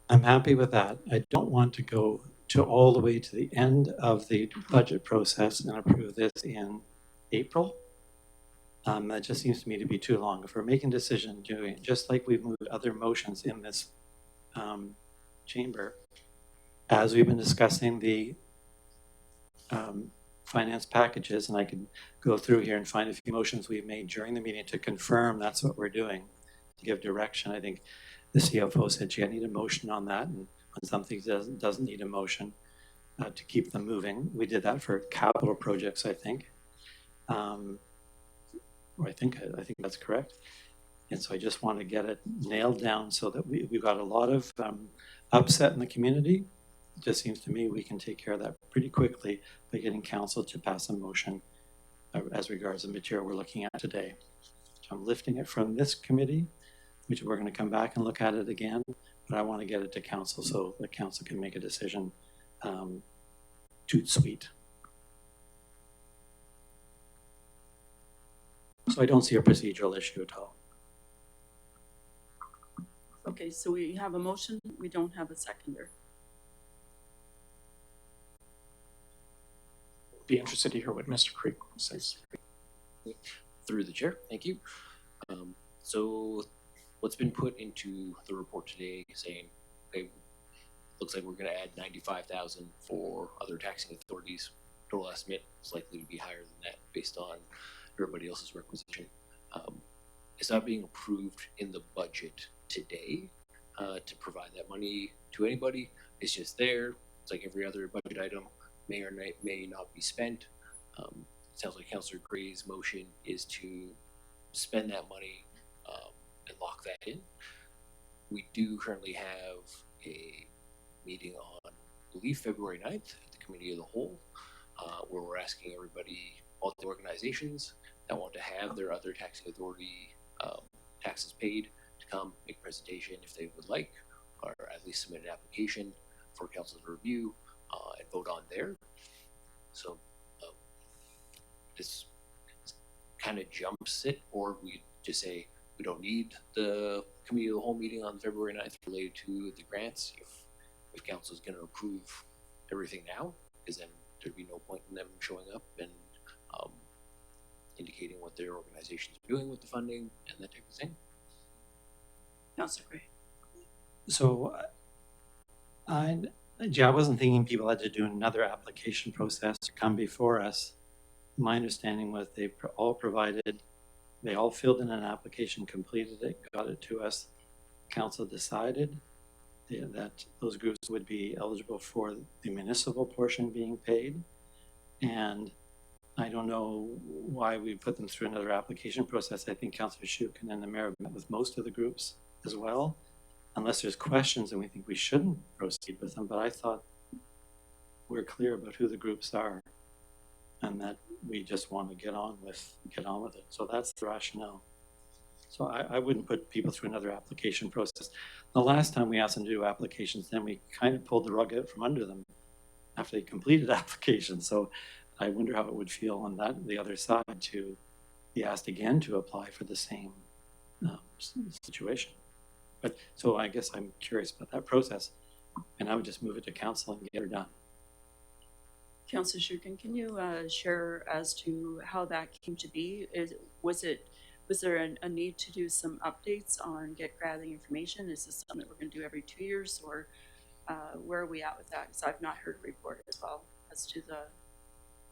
I'm happy with that. I don't want to go to all the way to the end of the budget process and approve this in April. That just seems to me to be too long. If we're making a decision, doing it just like we've moved other motions in this chamber, as we've been discussing the finance packages, and I could go through here and find a few motions we've made during the meeting to confirm that's what we're doing, to give direction. I think the CFO said she had need a motion on that, and when something doesn't need a motion to keep them moving. We did that for capital projects, I think. I think that's correct. And so I just want to get it nailed down so that we've got a lot of upset in the community. It just seems to me we can take care of that pretty quickly by getting council to pass a motion as regards the material we're looking at today. So I'm lifting it from this committee, which we're going to come back and look at it again, but I want to get it to council so the council can make a decision toot sweet. So I don't see a procedural issue at all. Okay, so we have a motion, we don't have a seconder. Be interested to hear what Mr. Creek says. Through the chair, thank you. So what's been put into the report today saying, okay, looks like we're going to add 95,000 for other taxing authorities. Total estimate is likely to be higher than that based on everybody else's requisition. Is that being approved in the budget today to provide that money to anybody? It's just there. It's like every other budget item, may or may not be spent. Sounds like Councillor Gray's motion is to spend that money and lock that in. We do currently have a meeting on, I believe, February 9th at the Committee of the Whole, where we're asking everybody, all the organizations that want to have their other taxing authority taxes paid, to come make a presentation if they would like, or at least submit an application for council to review and vote on there. So this kind of jumps it, or we just say we don't need the Committee of the Whole meeting on February 9th related to the grants if council is going to approve everything now, because then there'd be no point in them showing up and indicating what their organizations are doing with the funding and that type of thing. Councillor Gray. So I wasn't thinking people had to do another application process to come before us. My understanding was they all filled in an application, completed it, got it to us. Council decided that those groups would be eligible for the municipal portion being paid. And I don't know why we put them through another application process. I think Councillor Shukin and the mayor met with most of the groups as well, unless there's questions and we think we shouldn't proceed with them. But I thought we're clear about who the groups are and that we just want to get on with it. So that's the rationale. So I wouldn't put people through another application process. The last time we asked them to do applications, then we kind of pulled the rug out from under them after they completed applications. So I wonder how it would feel on the other side to be asked again to apply for the same situation. But so I guess I'm curious about that process, and I would just move it to council and get her done. Councillor Shukin, can you share as to how that came to be? Was there a need to do some updates on gathering information? Is this something that we're going to do every 2 years, or Where are we at with that? Because I've not heard a report as well as to the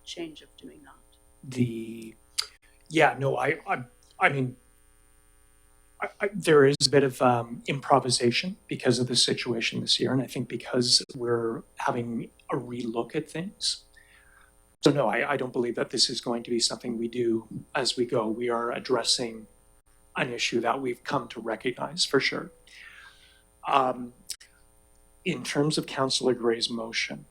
change of doing that. I mean, there is a bit of improvisation because of the situation this year, and I think because we're having a relook at things. So no, I don't believe that this is going to be something we do as we go. We are addressing an issue that we've come to recognize for sure. In terms of Councillor Gray's motion,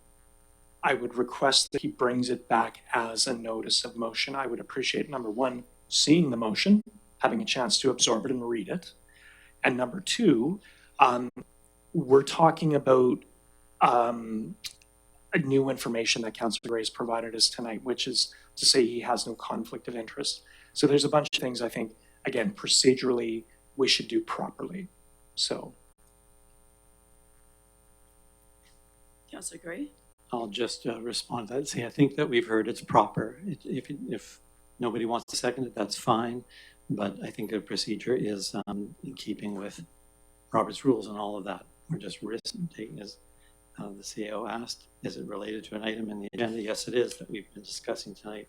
I would request that he brings it back as a notice of motion. I would appreciate, number one, seeing the motion, having a chance to absorb it and read it. And number two, we're talking about a new information that Councillor Gray has provided us tonight, which is to say he has no conflict of interest. So there's a bunch of things I think, again, procedurally, we should do properly. So. Councillor Gray? I'll just respond to that and say I think that we've heard it's proper. If nobody wants to second it, that's fine. But I think the procedure is in keeping with Robert's rules and all of that. We're just risk taking, as the CAO asked, is it related to an item in the agenda? Yes, it is, that we've been discussing tonight.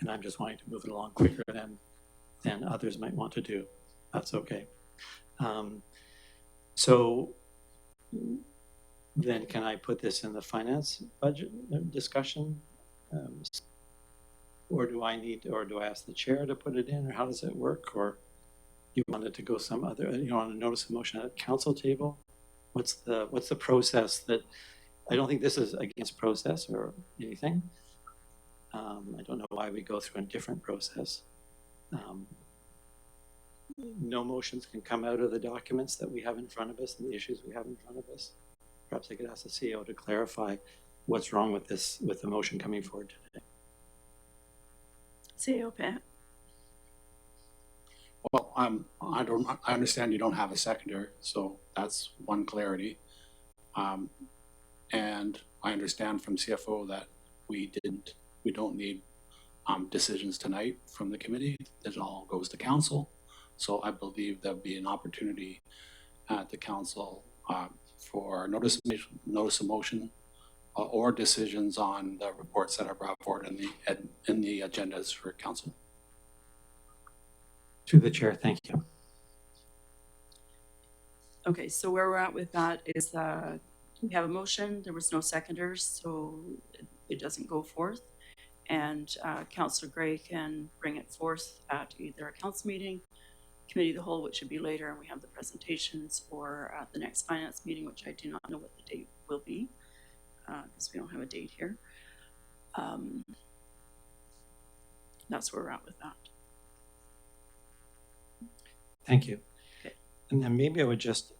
And I'm just wanting to move it along quicker than others might want to do. That's okay. So then can I put this in the finance budget discussion? Or do I ask the chair to put it in, or how does it work? Or you want it to go some other, you want to notice a motion at council table? What's the process that, I don't think this is against process or anything. I don't know why we go through a different process. No motions can come out of the documents that we have in front of us and the issues we have in front of us. Perhaps I could ask the CEO to clarify what's wrong with this, with the motion coming forward today. CEO Pat? Well, I understand you don't have a seconder, so that's one clarity. And I understand from CFO that we don't need decisions tonight from the committee. It all goes to council. So I believe there'll be an opportunity at the council for notice of motion or decisions on the reports that are brought forward in the agendas for council. To the chair, thank you. Okay, so where we're at with that is we have a motion, there was no seconders, so it doesn't go forth. And Councillor Gray can bring it forth at either a council meeting, committee of the whole, which should be later, and we have the presentations, or at the next finance meeting, which I do not know what the date will be, because we don't have a date here. That's where we're at with that. Thank you. Okay. And then maybe I would just,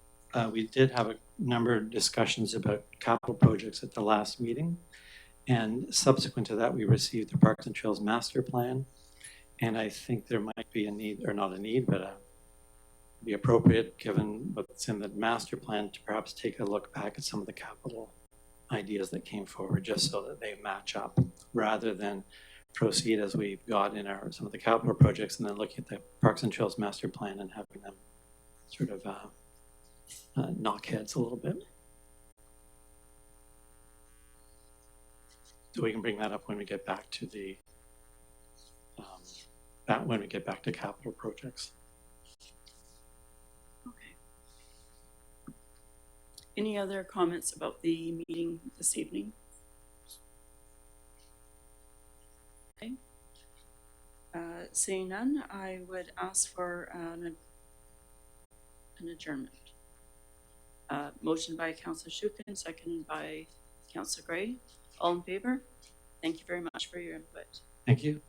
we did have a number of discussions about capital projects at the last meeting. And subsequent to that, we received the Parks and Trails Master Plan. And I think there might be a need, or not a need, but be appropriate, given what's in the master plan, to perhaps take a look back at some of the capital ideas that came forward, just so that they match up, rather than proceed as we've got in some of the capital projects, and then looking at the Parks and Trails Master Plan and having them sort of knock heads a little bit. So we can bring that up when we get back to the when we get back to capital projects. Okay. Any other comments about the meeting this evening? Okay. Seeing none, I would ask for an adjournment. Motion by Councillor Shukin, seconded by Councillor Gray. All in favor? Thank you very much for your input. Thank you.